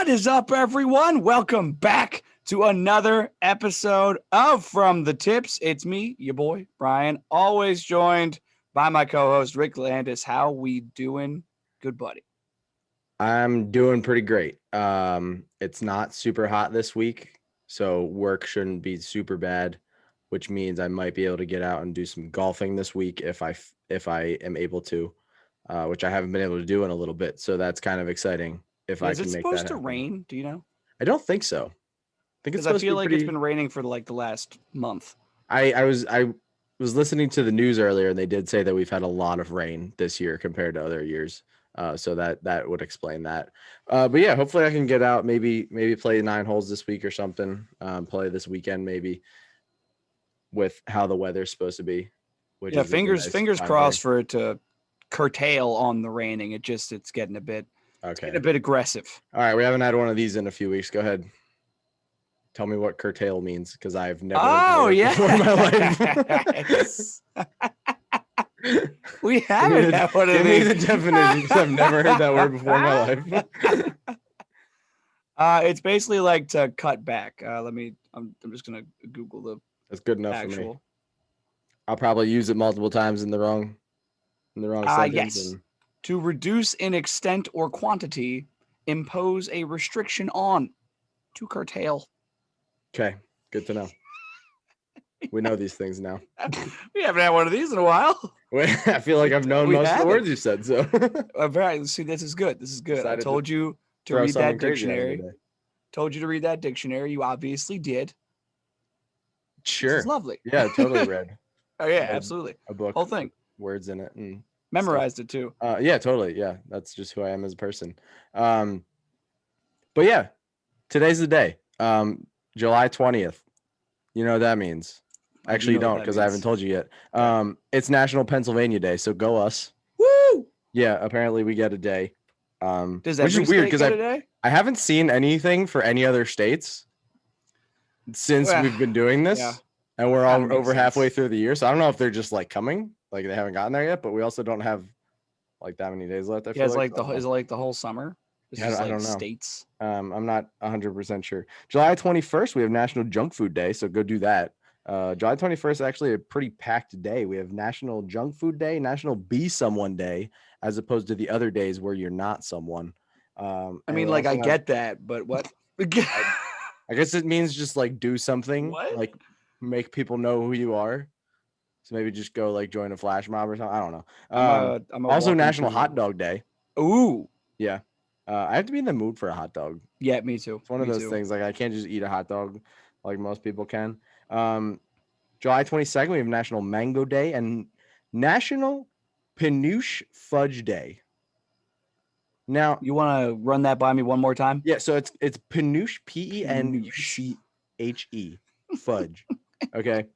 What is up, everyone? Welcome back to another episode of From the Tips. It's me, your boy, Brian, always joined by my co-host, Rick Landis. How we doing? Good buddy. I'm doing pretty great. It's not super hot this week, so work shouldn't be super bad, which means I might be able to get out and do some golfing this week if I am able to, which I haven't been able to do in a little bit. So that's kind of exciting if I Is it can make that supposed to happen. rain? Do you know? I don't think so. I think it's Because I supposed to feel be like pretty. it's been raining for like the last month. I was listening to the news earlier, and they did say that we've had a lot of rain this year compared to other years. So that would explain that. But yeah, hopefully I can get out, maybe play 9 holes this week or something. Play this weekend maybe with how the weather's supposed to be. Which Yeah, is really fingers nice crossed for it to curtail on the raining. It's getting a bit aggressive. All right, we haven't had one of these in a few weeks. Go ahead. Tell me what curtail means, because I've never heard that before in my life. We haven't had one of these. Give me the definition, because I've never heard that word before in my life. It's basically like to cut back. I'm just gonna Google the That's good enough actual. for me. I'll probably use it multiple times in the wrong sentence. Yes. To reduce in extent or quantity, impose a restriction on, to curtail. Okay, good to know. We know these things now. We haven't had one of these in a while. I feel like I've known most of the words you said. So, see, this is good. This is good. I told you to throw read that something crazy out dictionary. today. Told you to read that dictionary. You obviously did. Sure. It's lovely. Yeah, totally read. Oh yeah, absolutely. A book. Whole thing. Words in it. And memorized it too. Yeah, totally. Yeah, that's just who I am as a person. But yeah, today's the day. July 20th. You know what that means? Actually, you don't, because I haven't told you yet. It's National Pennsylvania Day, so go us. Woo! Yeah, apparently we get a day. Does every which is weird because I haven't seen anything for any other states since we've been doing this. Yeah. And we're all over halfway through the year. So I don't know if they're just like coming, like they haven't gotten there yet, but we also don't have like that many days left. Is it like the whole summer? I don't know. States. I'm not 100% sure. July 21st, we have National Junk Food Day, so go do that. July 21st is actually a pretty packed day. We have National Junk Food Day, National Be Someone Day, as opposed to the other days where you're not someone. I mean, like, I get that, but what? I guess it means just like do something, like make people know who you are. So maybe just go like join a flash mob or something. I don't know. I'm also National Hot Dog Day. Ooh. Yeah. I have to be in the mood for a hot dog. Yeah, me too. It's one of those things, like I can't just eat a hot dog like most people can. July 22nd, we have National Mango Day and National Pinouche Fudge Day. Now, you want to run that by me one more time? Yeah, so it's Pinouche, Penche, fudge. Okay.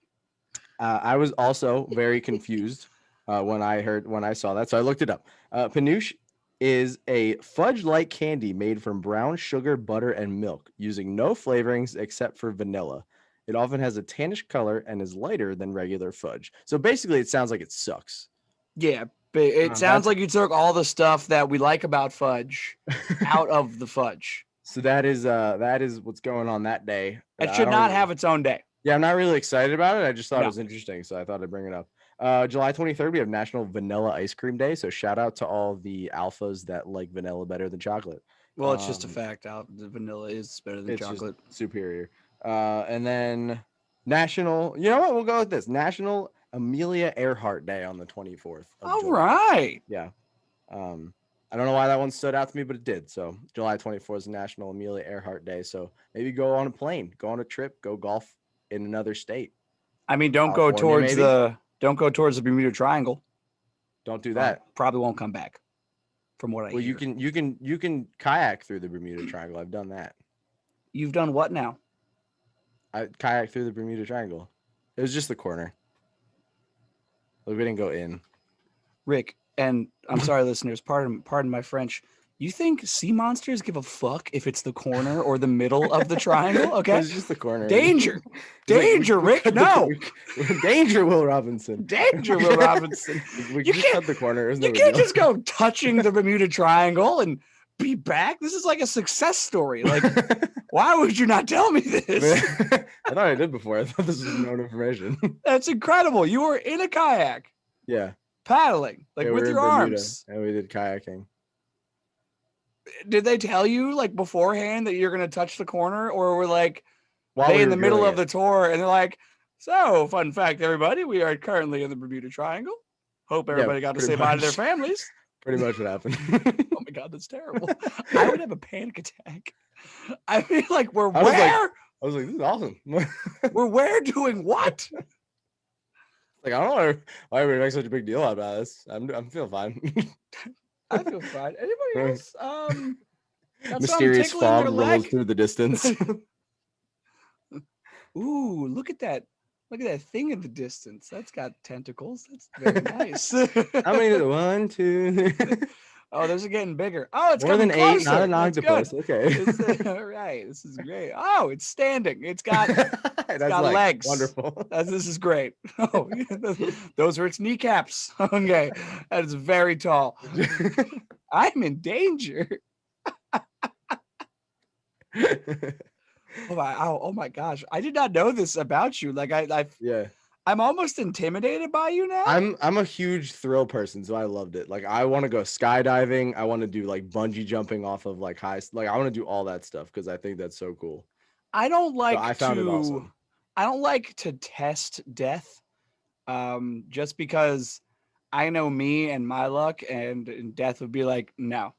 I was also very confused when I saw that, so I looked it up. Pinouche is a fudge-like candy made from brown sugar, butter, and milk, using no flavorings except for vanilla. It often has a tannish color and is lighter than regular fudge. So basically, it sounds like it sucks. Yeah, but it sounds like you took all the stuff that we like about fudge out of the fudge. So that is what's going on that day. It should not have its own day. Yeah, I'm not really excited about it. I just thought it was interesting, so I thought I'd bring it up. July 23rd, we have National Vanilla Ice Cream Day. So shout out to all the alphas that like vanilla better than chocolate. Well, it's just a fact. The vanilla is better than chocolate. Just superior. And then National, you know what? We'll go with this. National Amelia Earhart Day on the 24th. All right. Yeah. I don't know why that one stood out to me, but it did. So July 24th is National Amelia Earhart Day. So maybe go on a plane, go on a trip, go golf in another state. I mean, don't go towards the Bermuda Triangle. Don't do that. Probably won't come back. From what I hear. Well, you can kayak through the Bermuda Triangle. I've done that. You've done what now? I kayaked through the Bermuda Triangle. It was just the corner. Like, we didn't go in. Rick, and I'm sorry, listeners, pardon my French. You think sea monsters give a fuck if it's the corner or the middle of the triangle? Okay. It's just the corner. Danger. Danger, Rick. No. Danger, Will Robinson. Danger, Will Robinson. We can cut the corner. You can't just go touching the Bermuda Triangle and be back? This is like a success story. Like, why would you not tell me this? I thought I did before. I thought this was known information. That's incredible. You were in a kayak. Yeah. Paddling, like Yeah, with we were your in Bermuda, arms. and we did kayaking. Did they tell you like beforehand that you're going to touch the corner, or were like While they we in were the middle doing of the tour and they're like, so fun fact, everybody, we are currently in the Bermuda Triangle. Hope everybody got to say bye to their families. Pretty much what happened. Oh my God, that's terrible. I would have a panic attack. I mean, like, I was like, this is awesome. We're where doing what? Like, I don't know why we make such a big deal about this. I'm feeling fine. I feel fine. Anybody else? Got Mysterious something tickling their fog rolls leg? through the distance. Ooh, look at that. Look at that thing in the distance. That's got tentacles. That's very nice. How many? 1, 2. Oh, those are getting bigger. Oh, it's more coming than closer. 8, not an That's octopus. good. Okay. All right, this is great. Oh, it's standing. It's got That's got legs. Wonderful. This is great. Oh, yeah, those are its kneecaps. Okay, that is very tall. I'm in danger. Oh my gosh, I did not know this about you. Like Yeah. I'm almost intimidated by you now. I'm a huge thrill person, so I loved it. Like, I want to go skydiving. I want to do like bungee jumping off of like I want to do all that stuff because I think that's so cool. I don't like I found it awesome. I don't like to test death, just because I know me and my luck, and death would be like, no,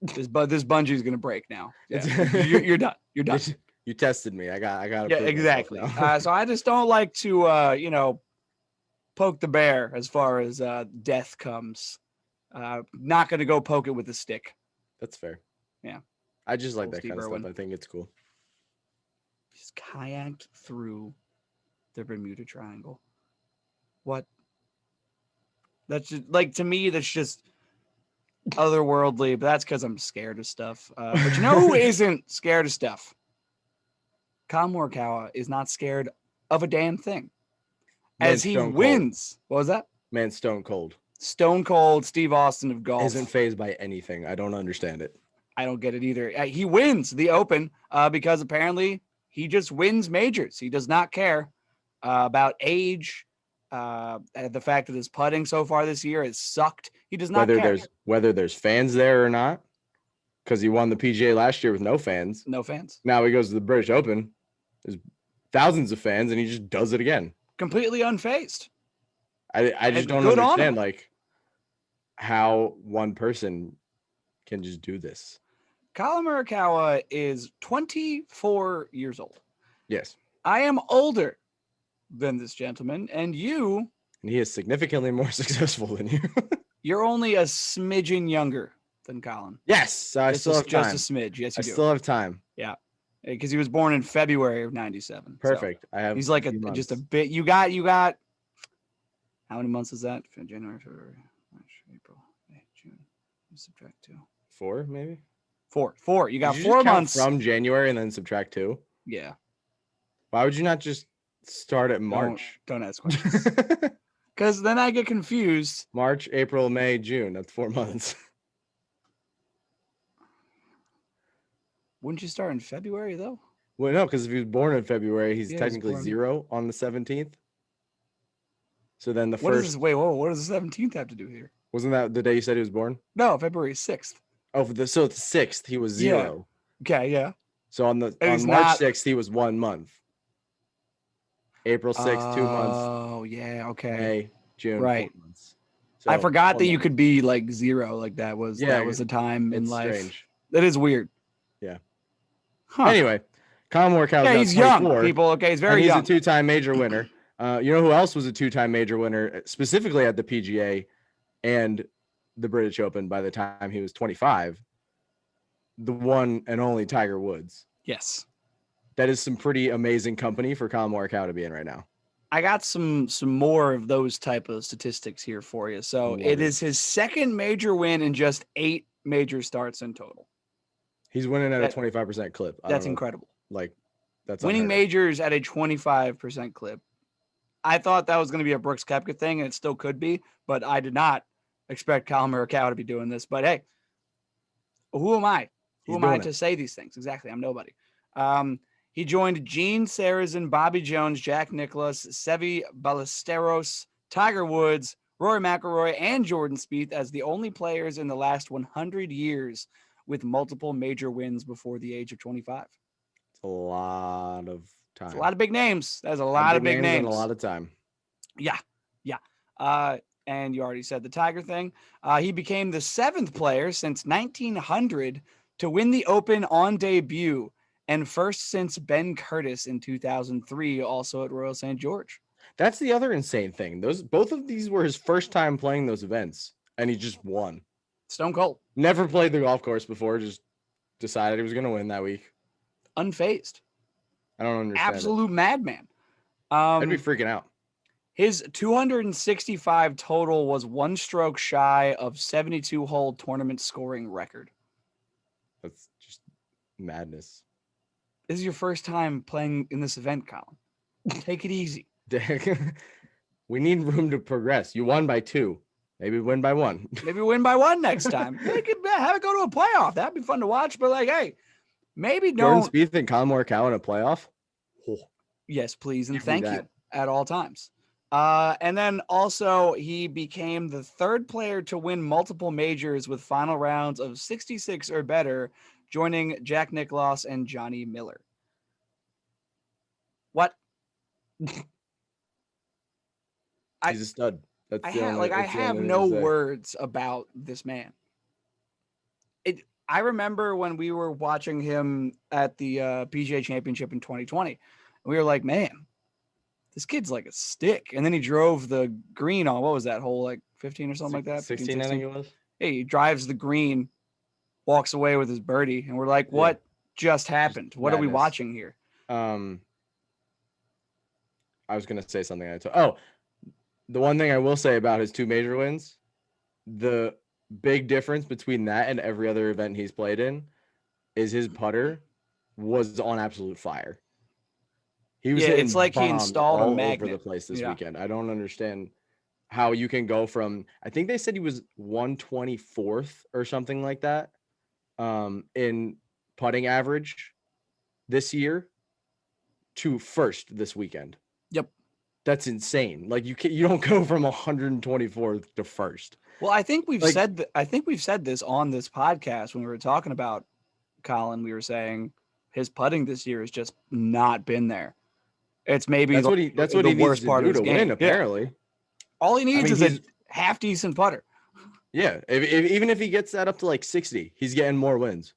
this bungee is gonna break now. Yeah, you're done. You're done. You tested me. I got. Yeah, exactly. So I just don't like to poke the bear as far as death comes. Not gonna go poke it with a stick. That's fair. Yeah. I just like that Steve kind of Irwin. stuff. I think it's cool. Just kayaked through the Bermuda Triangle. What? That's just like, to me, that's just otherworldly, but that's because I'm scared of stuff. But you know who isn't scared of stuff? Colin Morikawa is not scared of a damn thing. As he wins. What was that? Man, stone cold. Stone cold Steve Austin of golf. Isn't fazed by anything. I don't understand it. I don't get it either. He wins the Open because apparently he just wins majors. He does not care about age. The fact that his putting so far this year has sucked. He does not care. Whether there's fans there or not, because he won the PGA last year with no fans. No fans. Now he goes to the British Open. There's thousands of fans, and he just does it again. Completely unfazed. I just don't understand like how one person can just do this. Colin Morikawa is 24 years old. Yes. I am older than this gentleman, and you. And he is significantly more successful than you. You're only a smidgen younger than Colin. Yes, I still have time. Just a smidge. Yes, you do. I still have time. Yeah, because he was born in February of '97. Perfect. So he's like just a bit. You got. How many months is that? January, February, March, April, May, June. Subtract 2. 4, maybe. 4. You got Did 4 months from January and then subtract 2. Yeah. Why would you not just start at March? Don't ask questions. Because then I get confused. March, April, May, June. That's 4 months. Wouldn't you start in February though? Well, no, because if he was born in February, he's technically 0 on the 17th. So then the first. What does the 17th have to do here? Wasn't that the day you said he was born? No, February 6th. Oh, so the 6th he was 0. Yeah. Okay, yeah. So on March 6th he was 1 month. April 6th, 2 months. Oh yeah, okay. May, June, right. 4 months. So, I forgot that you could be like 0. Like that was a time in life. Strange. That is weird. Yeah. Huh. Anyway, Colin Morikawa. Yeah, he's young, people. Okay, he's very young. He's a 2-time major winner. You know who else was a 2-time major winner, specifically at the PGA and the British Open by the time he was 25? The one and only Tiger Woods. Yes. That is some pretty amazing company for Colin Morikawa to be in right now. I got some more of those type of statistics here for you. So it is his second major win in just 8 major starts in total. He's winning at a 25% clip. That's incredible. Like, that's winning majors at a 25% clip. I thought that was going to be a Brooks Koepka thing, and it still could be, but I did not expect Colin Morikawa to be doing this. But hey, Who am I? Who He's am I doing to it. say these things? Exactly. I'm nobody. He joined Gene Sarazen, Bobby Jones, Jack Nicklaus, Seve Ballesteros, Tiger Woods, Rory McIlroy, and Jordan Spieth as the only players in the last 100 years with multiple major wins before the age of 25. It's a lot of time. It's a lot of big names. That's a A lot of big names names. and a lot of time. Yeah. And you already said the Tiger thing. He became the 7th player since 1900 to win the Open on debut, and first since Ben Curtis in 2003, also at Royal St. George. That's the other insane thing. Both of these were his first time playing those events, and he just won. Stone cold. Never played the golf course before, just decided he was going to win that week. Unfazed. I don't understand. Absolute madman. I'd be freaking out. His 265 total was 1 stroke shy of 72-hole tournament scoring record. That's just madness. This is your first time playing in this event, Colin. Take it easy. We need room to progress. You won by 2. Maybe win by 1. Maybe win by 1 next time. Have it go to a playoff. That'd be fun to watch. But hey, maybe don't. Jordan Spieth and Colin Morikawa in a playoff. Oh. Yes, please, and Give me thank you at all times. And then also he became the 3rd player to win multiple majors with final rounds of 66 or better, joining Jack Nicklaus and Johnny Miller. What? He's a stud. I have no words about this man. I remember when we were watching him at the PGA Championship in 2020, and we were like, man, this kid's like a stick. And then he drove the green on, what was that hole, 15 or something like that? 16, I think it was. Hey, he drives the green, walks away with his birdie, and we're like, what just happened? What are we watching here? I was going to say something. The one thing I will say about his 2 major wins, the big difference between that and every other event he's played in is his putter was on absolute fire. He was hitting it's like he installed a magnet over the place this weekend. I don't understand how you can go from, I think they said he was 124th or something like that in putting average this year to 1st this weekend. Yep. That's insane. You don't go from 124th to 1st. Well, I think we've said this on this podcast when we were talking about Colin. We were saying his putting this year has just not been there. It's maybe that's what he needs to do to win. Apparently, all he needs is a half decent putter. Yeah, even if he gets that up to 60, he's getting more wins.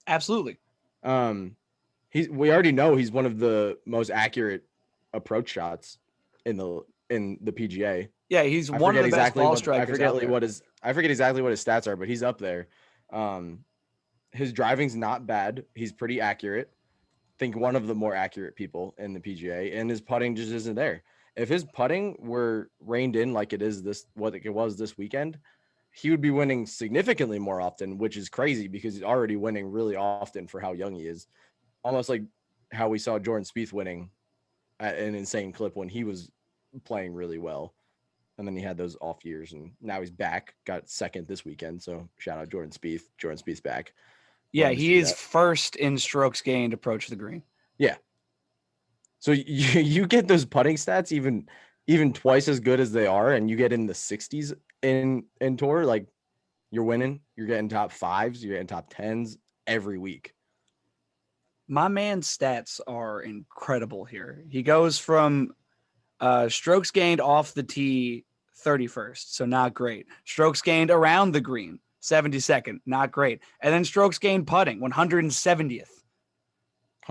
Absolutely. We already know he's one of the most accurate approach shots in the PGA. Yeah, he's one of the best ball strikers. I forget exactly what his stats are, but he's up there. His driving's not bad. He's pretty accurate. I think one of the more accurate people in the PGA, and his putting just isn't there. If his putting were reined in like it was this weekend, he would be winning significantly more often, which is crazy because he's already winning really often for how young he is. Almost like how we saw Jordan Spieth winning at an insane clip when he was playing really well. And then he had those off years, and now he's back, got 2nd this weekend. So shout out Jordan Spieth. Jordan Spieth's back. Yeah, he is first in strokes gained approach the green. Yeah. So you get those putting stats even twice as good as they are, and you get in the 60s in tour, you're winning. You're getting top 5s, you're getting top 10s every week. My man's stats are incredible here. He goes from strokes gained off the tee 31st, so not great. Strokes gained around the green 72nd, not great. And then strokes gained putting 170th.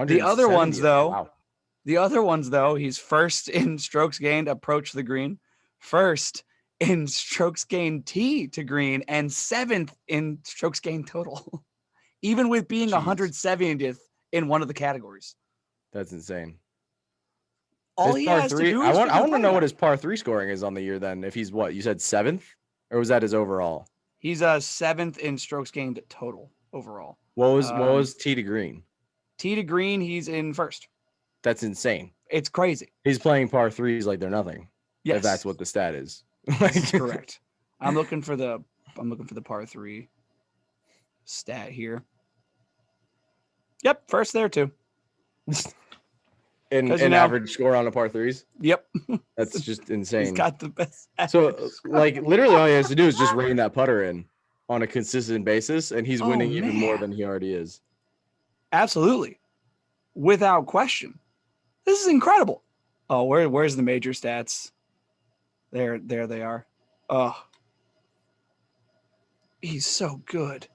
The other ones though, he's first in strokes gained approach the green, first in strokes gained tee to green, and 7th in strokes gained total, even with being 170th in one of the categories. That's insane. All he has to do is I want to know what his par 3 scoring is on the year then. If he's what? You said 7th? Or was that his overall? He's 7th in strokes gained total overall. What was tee to green? Tee to green, he's in 1st. That's insane. It's crazy. He's playing par 3s like they're nothing. Yes. If that's what the stat is. That's correct. I'm looking for the par 3 stat here. Yep, first there too. An average score on a par threes. Yep. That's just insane. He's got the best. So, like, literally all he has to do is just rein that putter in on a consistent basis, and he's winning even more than he already is. Absolutely. Without question. This is incredible. Oh, where's the major stats? There they are. Oh. He's so good.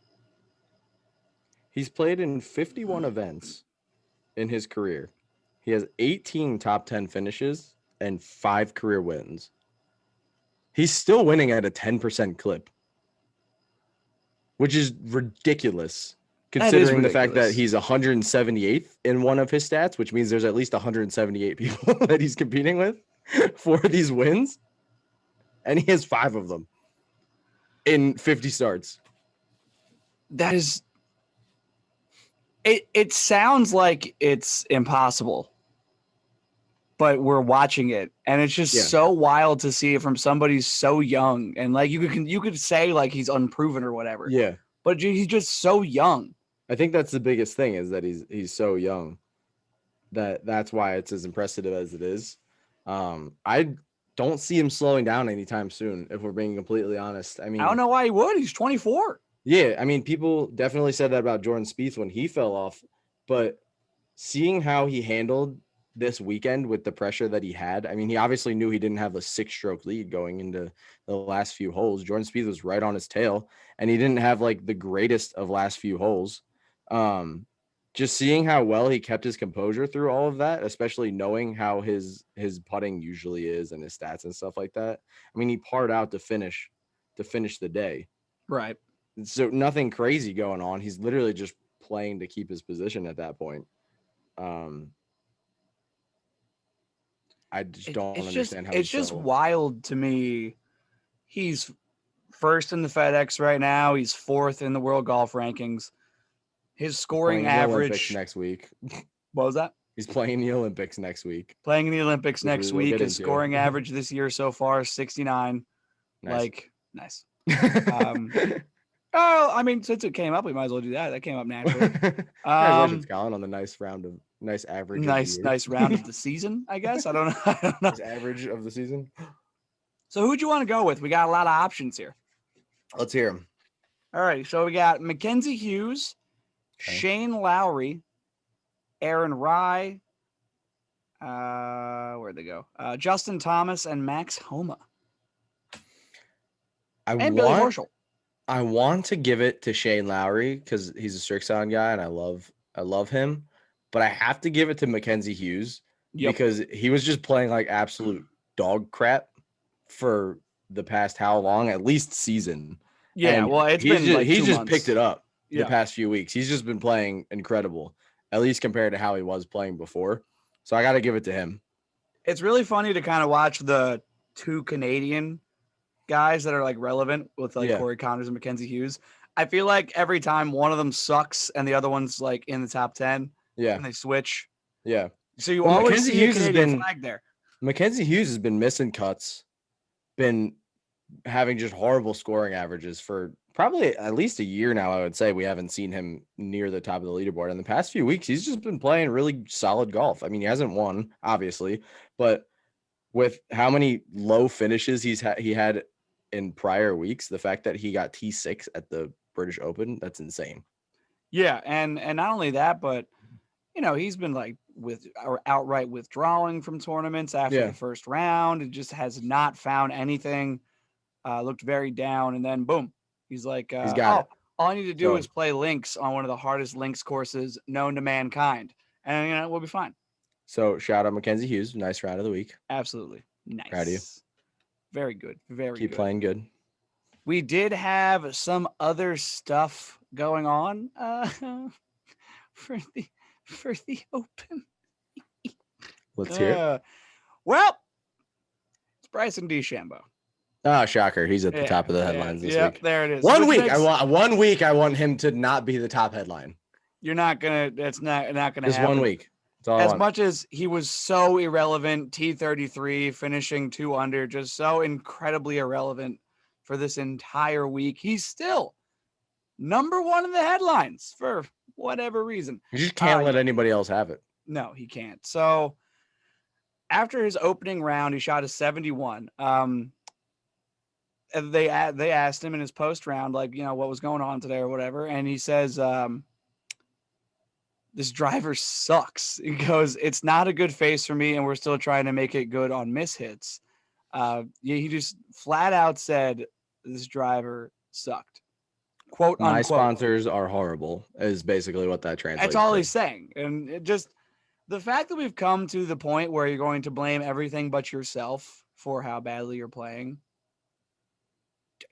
He's played in 51 events in his career. He has 18 top 10 finishes and 5 career wins. He's still winning at a 10% clip, which is ridiculous considering the fact that he's 178th in one of his stats, which means there's at least 178 people that he's competing with for these wins. And he has 5 of them in 50 starts. That is... It sounds like it's impossible, but we're watching it, and it's just so wild to see it from somebody so young. And like you could say like he's unproven or whatever. Yeah, but he's just so young. I think that's the biggest thing is that he's so young. That's why it's as impressive as it is. I don't see him slowing down anytime soon, if we're being completely honest. I mean, I don't know why he would. He's 24. Yeah, I mean, people definitely said that about Jordan Spieth when he fell off, but seeing how he handled this weekend with the pressure that he had, I mean, he obviously knew he didn't have a 6-stroke lead going into the last few holes. Jordan Spieth was right on his tail, and he didn't have like the greatest of last few holes. Just seeing how well he kept his composure through all of that, especially knowing how his putting usually is and his stats and stuff like that. I mean, he parred out to finish the day. Right. So nothing crazy going on. He's literally just playing to keep his position at that point. I just don't understand how it's just wild to me. He's first in the FedEx right now. He's 4th in the world golf rankings. His scoring average next week. What was that? He's playing the Olympics next week. Playing in the Olympics next week. His scoring average this year so far is 69. Nice. Like, nice. Oh, I mean, since it came up, we might as well do that. That came up naturally. Congratulations, Colin, on the nice average. Nice round of the season, I guess. I don't know. Nice average of the season. So who'd you want to go with? We got a lot of options here. Let's hear them. All right. So we got Mackenzie Hughes, Shane Lowry, Aaron Rye. Where'd they go? Justin Thomas and Max Homa. And Billy Horschel. I want to give it to Shane Lowry because he's a Strixon guy and I love him, but I have to give it to Mackenzie Hughes because he was just playing like absolute dog crap for the past how long? At least season. Yeah, well, he's just picked it up the past few weeks. He's just been playing incredible, at least compared to how he was playing before. So I got to give it to him. It's really funny to kind of watch the 2 Canadian guys that are like relevant with like Corey Connors and Mackenzie Hughes. I feel like every time one of them sucks and the other one's like in the top 10, and they switch. Yeah. So you always see a Canadian flag there. Mackenzie Hughes has been missing cuts, been having just horrible scoring averages for probably at least a year now. I would say we haven't seen him near the top of the leaderboard. In the past few weeks, he's just been playing really solid golf. I mean, he hasn't won, obviously, but with how many low finishes he had in prior weeks, the fact that he got T6 at the British Open, that's insane. Yeah, and not only that, but he's been like outright withdrawing from tournaments after the first round. It just has not found anything. Looked very down, and then boom, he's like, he's got it. All I need to do is play links on one of the hardest links courses known to mankind, and we'll be fine. So shout out Mackenzie Hughes, nice round of the week. Absolutely, nice. Proud of you. Very good. Very Keep good. playing good. We did have some other stuff going on for the Open. Let's hear it. Well, it's Bryson DeChambeau. Oh, shocker. He's at the top of the headlines this week. There it is. One week I want him to not be the top headline. You're not gonna that's not gonna happen. Just 1 week. As much as he was so irrelevant, T33 finishing 2 under, just so incredibly irrelevant for this entire week, he's still #1 in the headlines for whatever reason. You just can't let anybody else have it. No, he can't. So after his opening round, he shot a 71. They asked him in his post round, like, what was going on today or whatever. And he says, this driver sucks. He goes, it's not a good face for me. And we're still trying to make it good on miss hits. He just flat out said this driver sucked. Quote unquote. My sponsors are horrible is basically what that translates. That's all he's saying. And it just, the fact that we've come to the point where you're going to blame everything but yourself for how badly you're playing.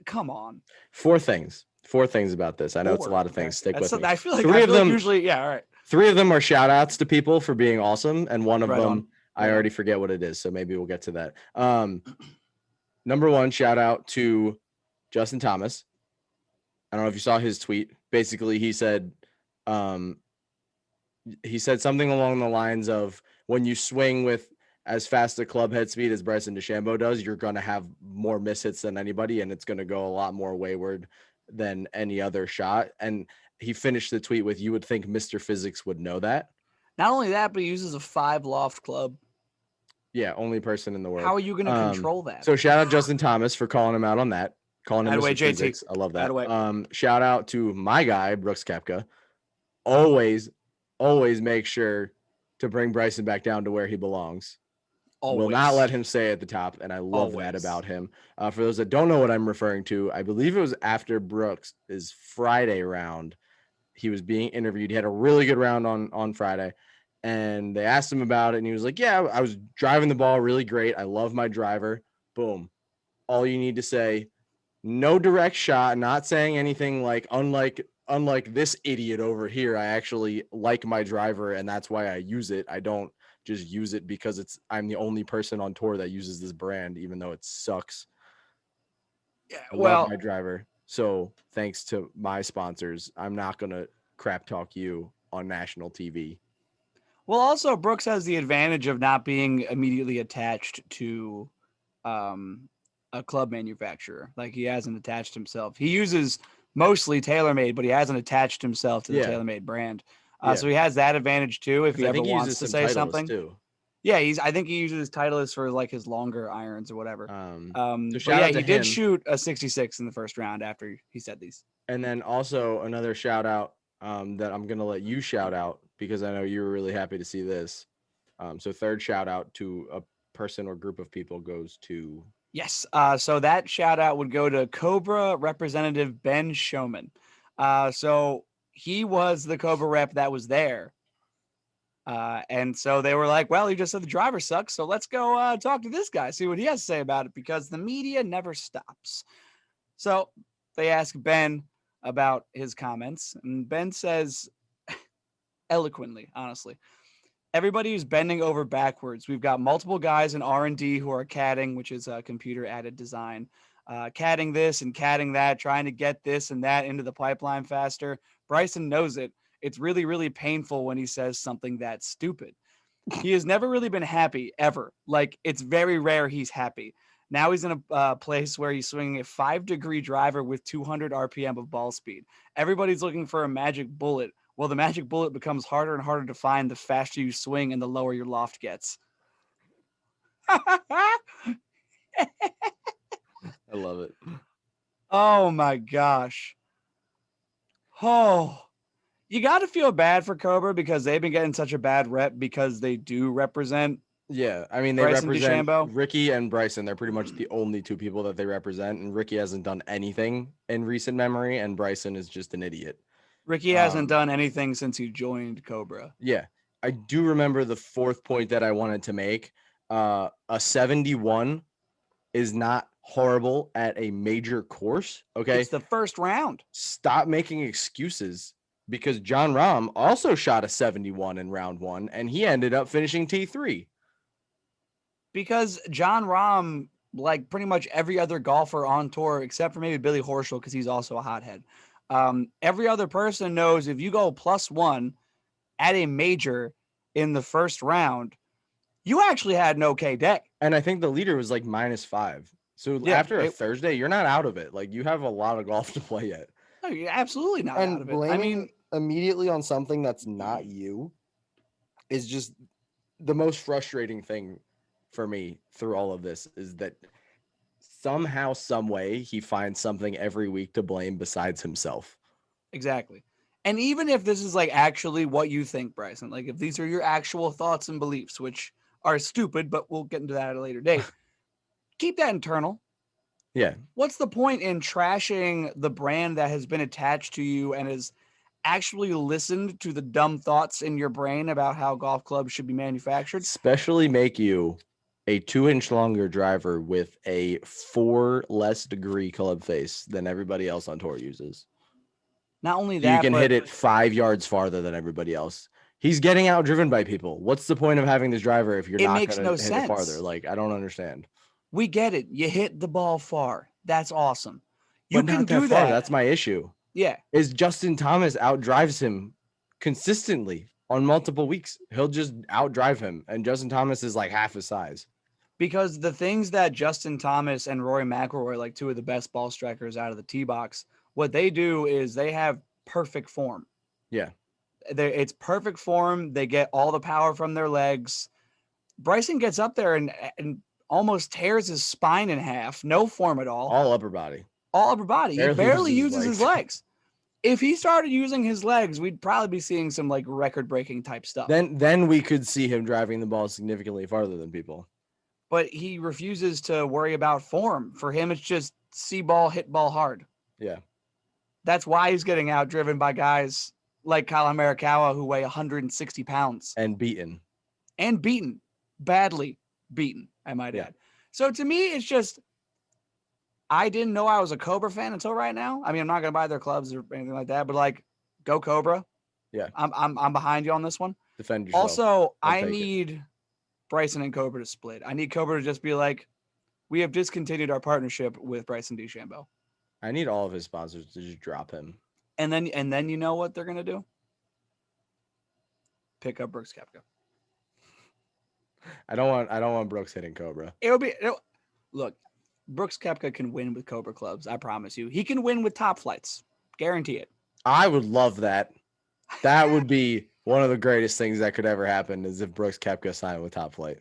Come on. Four things about this. I know it's a lot of things. Stick with me. I feel like three of them usually, yeah, all right. 3 of them are shout outs to people for being awesome. And one of them, I already forget what it is. So maybe we'll get to that. Number 1, shout out to Justin Thomas. I don't know if you saw his tweet. Basically, he said something along the lines of, when you swing with as fast a club head speed as Bryson DeChambeau does, you're going to have more mishits than anybody, and it's going to go a lot more wayward than any other shot. And he finished the tweet with, you would think Mr. Physics would know that. Not only that, but he uses a 5 loft club. Yeah, only person in the world. How are you going to control that? So shout out Justin Thomas for calling him out on that. Calling him Mr. JT. Physics. I love that. Shout out to my guy, Brooks Koepka. Always make sure to bring Bryson back down to where he belongs. Always. Will not let him stay at the top, and I love that about him. For those that don't know what I'm referring to, I believe it was after Brooks' Friday round. He was being interviewed. He had a really good round on Friday, and they asked him about it, and he was like, yeah, I was driving the ball really great. I love my driver. Boom. All you need to say, no direct shot, not saying anything like, unlike this idiot over here, I actually like my driver, and that's why I use it. I don't just use it because I'm the only person on tour that uses this brand, even though it sucks. Yeah, I love my driver. So thanks to my sponsors, I'm not going to crap talk you on national TV. Well, also Brooks has the advantage of not being immediately attached to a club manufacturer. Like, he hasn't attached himself. He uses mostly TaylorMade, but he hasn't attached himself to the TaylorMade brand. So he has that advantage too. If he ever wants to say something, too. Yeah, I think he uses Titleist for like his longer irons or whatever. He did shoot a 66 in the first round after he said these. And then also another shout out that I'm gonna let you shout out, because I know you were really happy to see this. So third shout out to a person or group of people goes to. Yes. So that shout out would go to Cobra representative Ben Showman. So he was the Cobra rep that was there. And so they were like, well, he just said the driver sucks, so let's go talk to this guy, see what he has to say about it, because the media never stops. So they ask Ben about his comments, and Ben says, eloquently, honestly, everybody who's bending over backwards. We've got multiple guys in R&D who are CADing, which is computer-added design, CADing this and CADing that, trying to get this and that into the pipeline faster. Bryson knows it. It's really, really painful when he says something that stupid. He has never really been happy, ever. Like, it's very rare he's happy. Now he's in a place where he's swinging a 5-degree driver with 200 RPM of ball speed. Everybody's looking for a magic bullet. Well, the magic bullet becomes harder and harder to find the faster you swing and the lower your loft gets. I love it. Oh, my gosh. Oh, you got to feel bad for Cobra because they've been getting such a bad rep because they do represent. Yeah, I mean, they Bryson represent DeChambeau. Ricky and Bryson. They're pretty much the only 2 people that they represent, and Ricky hasn't done anything in recent memory, and Bryson is just an idiot. Ricky hasn't done anything since he joined Cobra. Yeah, I do remember the 4th point that I wanted to make. A 71 is not horrible at a major course, okay? It's the first round. Stop making excuses, because Jon Rahm also shot a 71 in round 1, and he ended up finishing T3. Because Jon Rahm, like pretty much every other golfer on tour, except for maybe Billy Horschel, because he's also a hothead, every other person knows if you go +1 at a major in the first round, you actually had an okay day. And I think the leader was like -5. So after a Thursday, you're not out of it. Like, you have a lot of golf to play yet. No, you're absolutely not out And of it. blaming I mean, immediately on something that's not you is just the most frustrating thing for me through all of this, is that somehow, some way, he finds something every week to blame besides himself. exactly. And even if this is like actually what you think, Bryson, like if these are your actual thoughts and beliefs, which are stupid, but we'll get into that at a later date, keep that internal. Yeah. What's the point in trashing the brand that has been attached to you and has actually listened to the dumb thoughts in your brain about how golf clubs should be manufactured? Especially make you a 2-inch longer driver with a 4 less degree club face than everybody else on tour uses. Not only You that, can but hit it 5 yards farther than everybody else. He's getting outdriven by people. What's the point of having this driver if you're it not makes going no to hit it farther? sense. Like, I don't understand. We get it. You hit the ball far. That's awesome. You But can not that do far. that. That's my issue. Yeah. Is Justin Thomas outdrives him consistently on multiple weeks. He'll just outdrive him, and Justin Thomas is like half his size. Because the things that Justin Thomas and Rory McIlroy, like two of the best ball strikers out of the tee box, what they do is they have perfect form. Yeah. It's perfect form. They get all the power from their legs. Bryson gets up there and almost tears his spine in half. No form at all. All upper body. All upper body. He Barely barely uses uses his legs. If he started using his legs, we'd probably be seeing some like record-breaking type stuff. Then we could see him driving the ball significantly farther than people. But he refuses to worry about form. For him, it's just see ball, hit ball hard. Yeah. That's why he's getting outdriven by guys like Colin Morikawa who weigh 160 pounds. And beaten. And beaten. Badly beaten, I might add. So to me, it's just, I didn't know I was a Cobra fan until right now. I mean, I'm not going to buy their clubs or anything like that, but like, go Cobra. Yeah. I'm behind you on this one. Defend yourself. Also, I need Bryson and Cobra to split. I need Cobra to just be like, we have discontinued our partnership with Bryson DeChambeau. I need all of his sponsors to just drop him. And then you know what they're gonna do? Pick up Brooks Koepka. I don't want Brooks hitting Cobra. Look, Brooks Koepka can win with Cobra clubs. I promise you. He can win with top flights. Guarantee it. I would love that. That would be one of the greatest things that could ever happen, is if Brooks Koepka signed with Top Flight.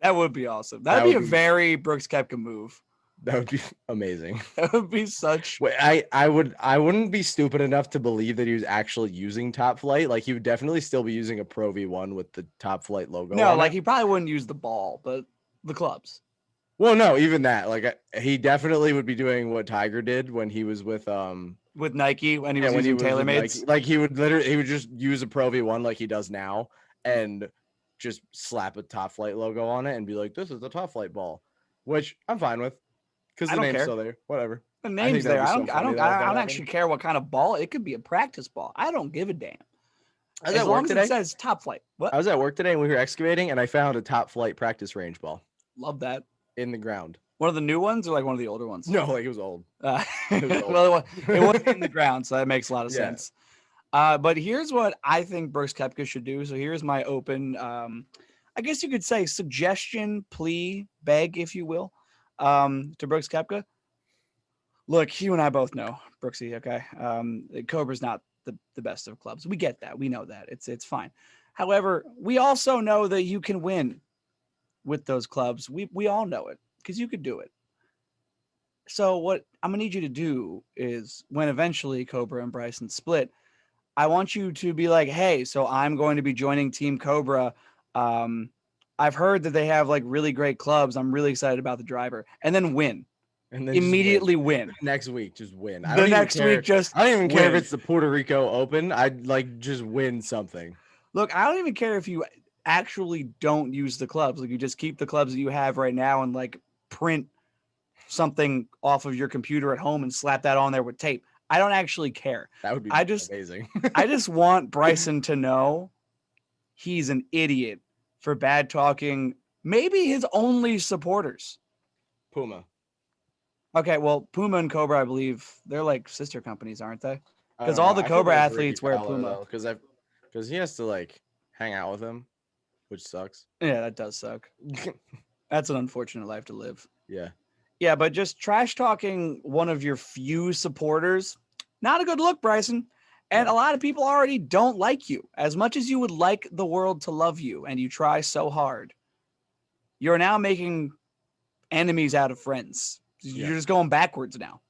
That would be awesome. That'd be a very Brooks Koepka move. That would be amazing. That would be such. Wait, I wouldn't be stupid enough to believe that he was actually using Top Flight. Like, he would definitely still be using a Pro V1 with the Top Flight logo. No, like he probably wouldn't use the ball, but the clubs. Well, no, even that. Like, he definitely would be doing what Tiger did when he was with Nike, when he was using TaylorMades. Like, he would just use a Pro V1 like he does now and just slap a Top Flight logo on it and be like, this is the Top Flight ball, which I'm fine with because the name's still there. Whatever. The name's there. I don't actually care what kind of ball. It could be a practice ball. I don't give a damn. As long as it says Top Flight. What? I was at work today and we were excavating and I found a Top Flight practice range ball. Love that. In the ground. One of the new ones or like one of the older ones? No, like it was old. Well, it was in the ground, so that makes a lot of sense. But here's what I think Brooks Koepka should do. So here's my open, I guess you could say suggestion, plea, beg, if you will, to Brooks Koepka. Look, you and I both know, Brooksy, okay? Cobra's not the best of clubs. We get that. We know that. It's fine. However, we also know that you can win with those clubs. We all know it because you could do it. So what I'm going to need you to do is when eventually Cobra and Bryson split, I want you to be like, hey, so I'm going to be joining Team Cobra. I've heard that they have like really great clubs. I'm really excited about the driver. And then win. And then immediately win. Next week, just win. I don't even care if it's the Puerto Rico Open. I'd like just win something. Look, I don't even care if you actually don't use the clubs. Like you just keep the clubs that you have right now and like print something off of your computer at home and slap that on there with tape. I don't actually care. That would be amazing. I just want Bryson to know he's an idiot for bad talking maybe his only supporters. Puma. Okay, well, Puma and Cobra, I believe they're like sister companies, aren't they? Because all the Cobra athletes wear Puma. Because he has to like hang out with him, which sucks. Yeah, that does suck. That's an unfortunate life to live. Yeah. Yeah, but just trash talking one of your few supporters, Not a good look, Bryson. And Yeah. a lot of people already don't like you. As much as you would like the world to love you and you try so hard, you're now making enemies out of friends. Yeah. You're just going backwards now.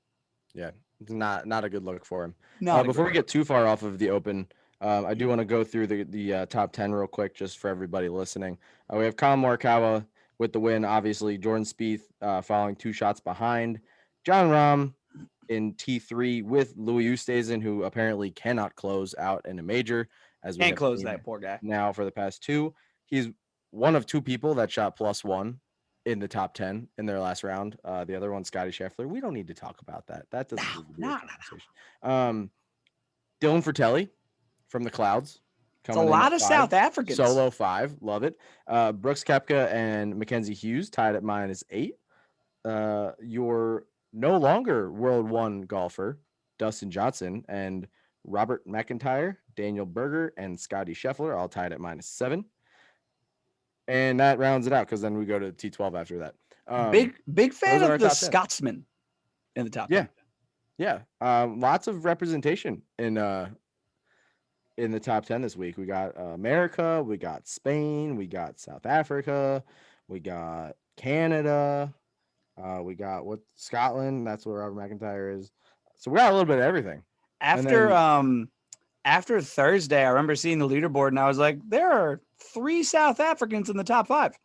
Yeah. It's not a good look for him. Not a Before great we get look. too far off of the Open, I do want to go through the top 10 real quick, just for everybody listening. We have Colin Morikawa with the win. Obviously, Jordan Spieth following 2 shots behind. John Rahm in T3 with Louis Oosthuizen, who apparently cannot close out in a major, as we Can't have close seen that poor guy. now for the past 2. He's one of 2 people that shot +1 in the top 10 in their last round. The other one, Scotty Scheffler. We don't need to talk about that. That doesn't need to be a No. conversation. Dylan Fratelli from the Clouds It's a coming in lot at of 5. South Africans. Solo 5. Love it. Brooks Koepka and Mackenzie Hughes tied at -8. Your no longer World 1 golfer, Dustin Johnson, and Robert McIntyre, Daniel Berger, and Scotty Scheffler all tied at -7. And that rounds it out, because then we go to T12 after that. Big fan those are of our the top 10. Scotsman in the top 10. Yeah. Lots of representation in the top 10 this week. We got America, we got Spain, we got South Africa, we got Canada, we got Scotland. That's where Robert McIntyre is. So we got a little bit of everything. After Thursday, I remember seeing the leaderboard and I was like, there are 3 South Africans in the top 5.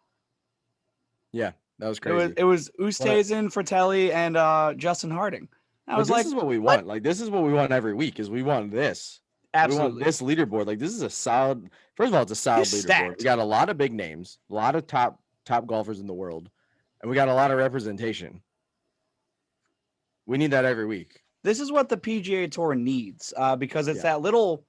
Yeah, that was crazy. It was Oosthuizen, Fratelli, and Justin Harding. This is what we want. Like, this is what we want every week, is we want this. Absolutely. We want this leaderboard. Like, this is a solid, first of all, it's a solid leaderboard. Stacked. We got a lot of big names, a lot of top golfers in the world, and we got a lot of representation. We need that every week. This is what the PGA Tour needs, because it's that little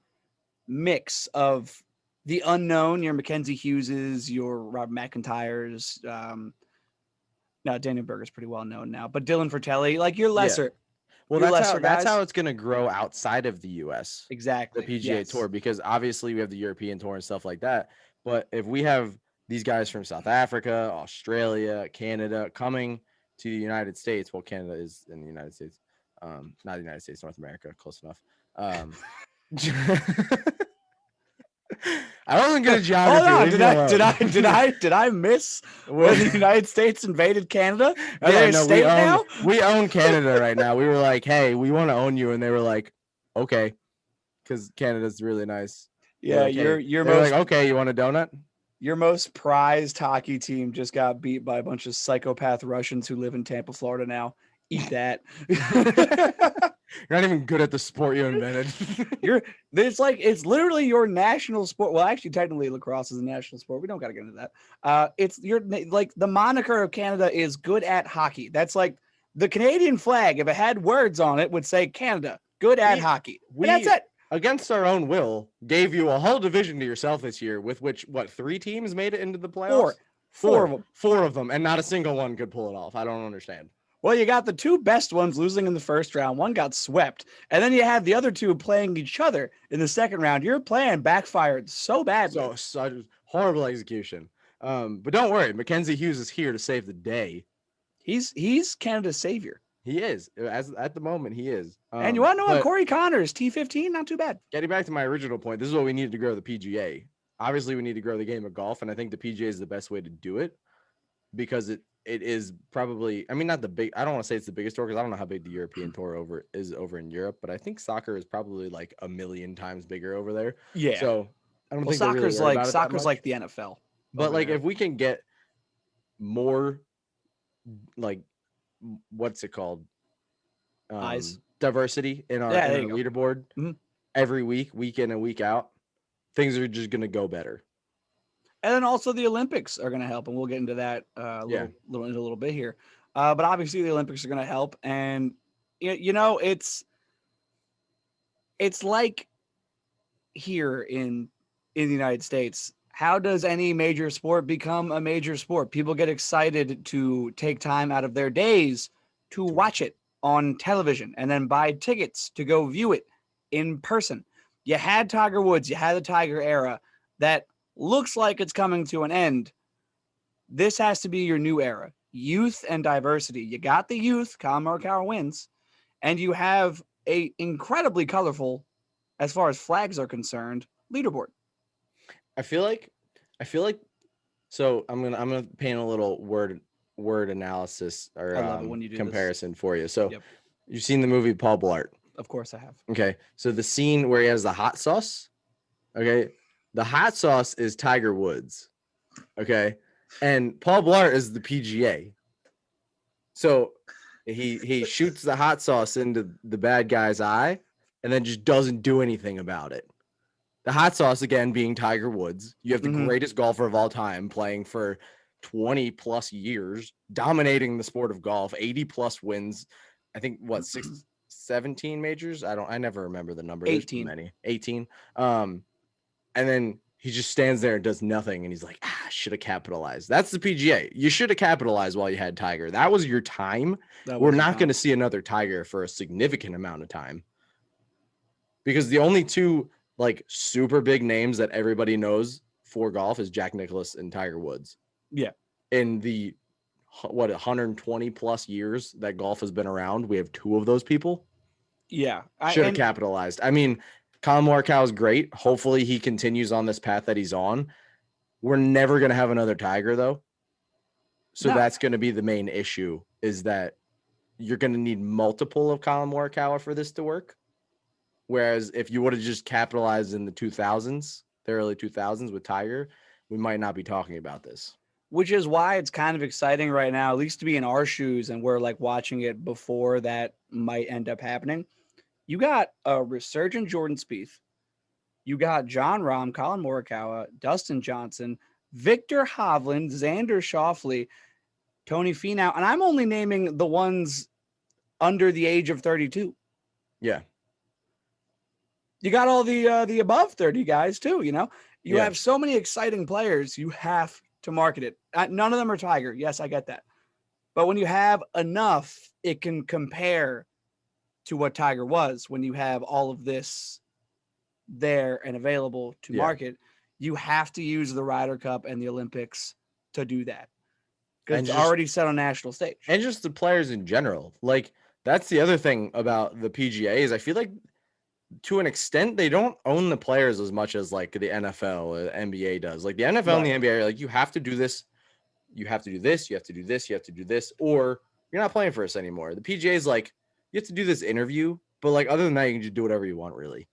mix of the unknown, your Mackenzie Hugheses, your Rob McIntyres. Now, Daniel Berger's pretty well known now, but Dylan Fratelli, like your lesser. Yeah. Well, that's how it's going to grow outside of the U.S. Exactly. The PGA Tour, because obviously we have the European Tour and stuff like that. But if we have these guys from South Africa, Australia, Canada coming to the United States, well, Canada is in the United States, not the United States, North America, close enough. I wasn't good at geography. Did I miss when the United States invaded Canada? We own Canada right now. We were like, hey, we want to own you, and they were like, okay, because Canada's really nice. Yeah, like, you're like, okay, you want a donut? Your most prized hockey team just got beat by a bunch of psychopath Russians who live in Tampa, Florida now. Eat that. You're not even good at the sport you invented. It's literally your national sport. Well, actually, technically, lacrosse is a national sport. We don't got to get into that. It's the moniker of Canada is good at hockey. That's like the Canadian flag. If it had words on it, would say Canada good at hockey. That's it. Against our own will, gave you a whole division to yourself this year, with which 3 teams made it into the playoffs? Four of them, and not a single one could pull it off. I don't understand. Well, you got the 2 best ones losing in the first round. One got swept. And then you had the other 2 playing each other in the second round. Your plan backfired so badly. So such horrible execution. But don't worry. Mackenzie Hughes is here to save the day. He's Canada's savior. He is. At the moment, he is. And you want to know what? Corey Connors, T15, not too bad. Getting back to my original point, this is what we needed to grow the PGA. Obviously, we need to grow the game of golf, and I think the PGA is the best way to do it, because it is probably, I mean, not the big, I don't want to say it's the biggest tour, because I don't know how big the European tour is over in Europe, but I think soccer is probably like 1,000,000 times bigger over there. Yeah. So I don't think soccer's like the NFL. But like, if we can get more, like, what's it called? Eyes. Diversity in our leaderboard every week in and week out, things are just going to go better. And then also the Olympics are going to help, and we'll get into that a little bit here. But obviously the Olympics are going to help, and it's like here in the United States. How does any major sport become a major sport? People get excited to take time out of their days to watch it on television and then buy tickets to go view it in person. You had Tiger Woods, you had the Tiger era that looks like it's coming to an end. This has to be your new era. Youth and diversity. You got the youth, Colin Morikawa wins, and you have a incredibly colorful, as far as flags are concerned, leaderboard. I feel like so I'm gonna paint a little word analysis or I love it when you do comparison for you. So Yep. you've seen the movie Paul Blart. Of course I have. Okay. So the scene where he has the hot sauce, okay, the hot sauce is Tiger Woods. Okay. And Paul Blart is the PGA. So he shoots the hot sauce into the bad guy's eye and then just doesn't do anything about it. The hot sauce, again, being Tiger Woods. You have the greatest golfer of all time playing for 20 plus years, dominating the sport of golf, 80 plus wins. I think, 17 majors? I never remember the number. 18. There's too many. 18. And then he just stands there and does nothing. And he's like, should have capitalized. That's the PGA. You should have capitalized while you had Tiger. That was your time. We're not going to see another Tiger for a significant amount of time. Because the only two like super big names that everybody knows for golf is Jack Nicklaus and Tiger Woods. Yeah. In the 120 plus years that golf has been around, we have two of those people. Yeah. Should have capitalized. I mean, Colin Morikawa is great. Hopefully he continues on this path that he's on. We're never going to have another Tiger though. So that's going to be the main issue, is that you're going to need multiple of Colin Morikawa for this to work. Whereas if you would have just capitalized in the 2000s, the early 2000s with Tiger, we might not be talking about this. Which is why it's kind of exciting right now, at least to be in our shoes, and we're like watching it before that might end up happening. You got a resurgent Jordan Spieth. You got Jon Rahm, Colin Morikawa, Dustin Johnson, Victor Hovland, Xander Schauffele, Tony Finau, and I'm only naming the ones under the age of 32. Yeah. You got all the above 30 guys too, you know? You have so many exciting players, you have to market it. None of them are Tiger. Yes, I get that. But when you have enough, it can compare to what Tiger was when you have all of this there and available to market. You have to use the Ryder Cup and the Olympics to do that. Because it's already set on national stage. And just the players in general. Like, that's the other thing about the PGA is I feel like to an extent, they don't own the players as much as like the NFL or the NBA does. Like the NFL and the NBA are like, you have to do this, you have to do this, you have to do this, you have to do this, or you're not playing for us anymore. The PGA is like, you have to do this interview, but like other than that, you can just do whatever you want, really.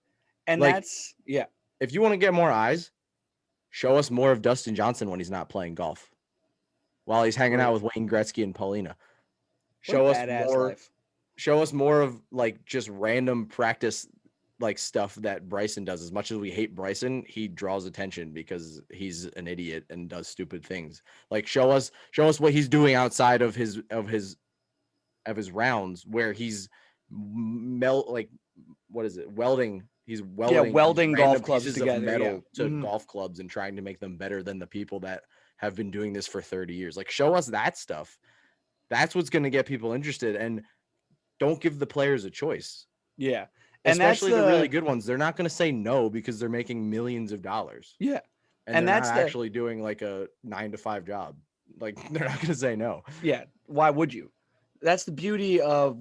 And like, that's if you want to get more eyes, show us more of Dustin Johnson when he's not playing golf, while he's hanging out with Wayne Gretzky and Paulina. Show us more of like just random practice like stuff that Bryson does. As much as we hate Bryson, he draws attention because he's an idiot and does stupid things. Like show us what he's doing outside of his rounds, where he's welding. He's welding golf clubs together, of metal to golf clubs and trying to make them better than the people that have been doing this for 30 years. Like show us that stuff. That's what's going to get people interested, and don't give the players a choice. Yeah. And especially the really good ones, they're not going to say no because they're making millions of dollars. Yeah. And they're not actually doing like a 9-to-5 job. Like they're not going to say no. Yeah. Why would you? That's the beauty of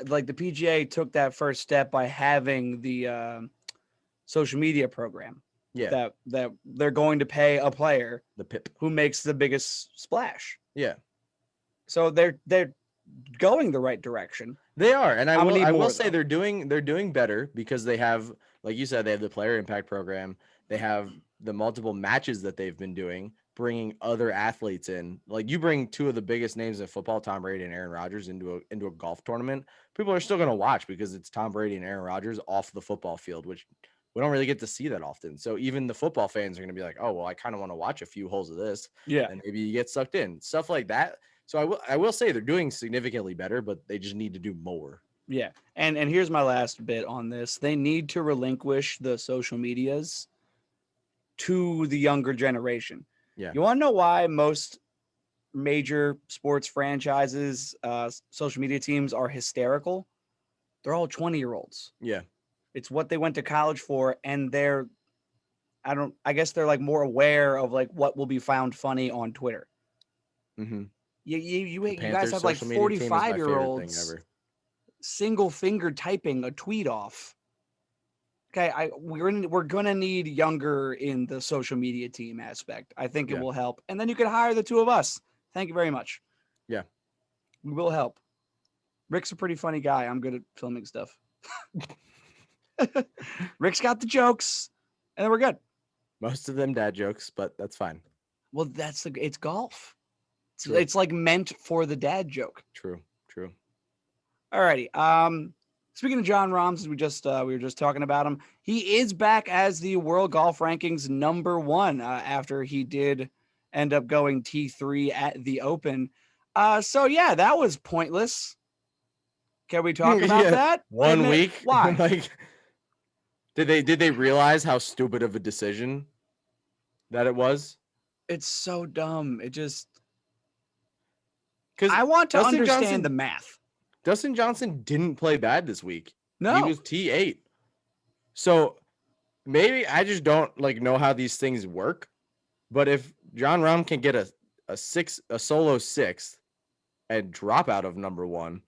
like the PGA took that first step by having the social media program. Yeah. That they're going to pay a player, the PIP, who makes the biggest splash. Yeah. So they're going the right direction. They are, and I will say they're doing better because they have, like you said, they have the player impact program. They have the multiple matches that they've been doing, bringing other athletes in. Like you bring two of the biggest names in football, Tom Brady and Aaron Rodgers, into a golf tournament. People are still going to watch because it's Tom Brady and Aaron Rodgers off the football field, which we don't really get to see that often. So even the football fans are going to be like, oh, well, I kind of want to watch a few holes of this. Yeah. And maybe you get sucked in, stuff like that. So I will say they're doing significantly better, but they just need to do more. Yeah. And here's my last bit on this. They need to relinquish the social medias to the younger generation. Yeah. You want to know why most major sports franchises, social media teams are hysterical? They're all 20-year-olds. Yeah. It's what they went to college for. And I guess they're like more aware of like what will be found funny on Twitter. Mm-hmm. You guys have like 45-year-olds. single finger typing a tweet off. Okay, we're gonna need younger in the social media team aspect. I think it Yeah. will help, and then you can hire the two of us. Thank you very much. Yeah. We will help. Rick's a pretty funny guy. I'm good at filming stuff. Rick's got the jokes, and then we're good. Most of them dad jokes, but that's fine. Well, it's golf. True. It's like meant for the dad joke. True. Alrighty. Speaking of John Rahm, we were just talking about him. He is back as the world golf rankings number 1 after he did end up going T3 at the Open. So yeah, that was pointless. Can we talk about that? 1 week? Why? Like, did they realize how stupid of a decision that it was? It's so dumb. It just, because I want to understand the math. Dustin Johnson didn't play bad this week. No, he was T8. So maybe I just don't know how these things work. But if Jon Rahm can get a solo 6th and drop out of number 1,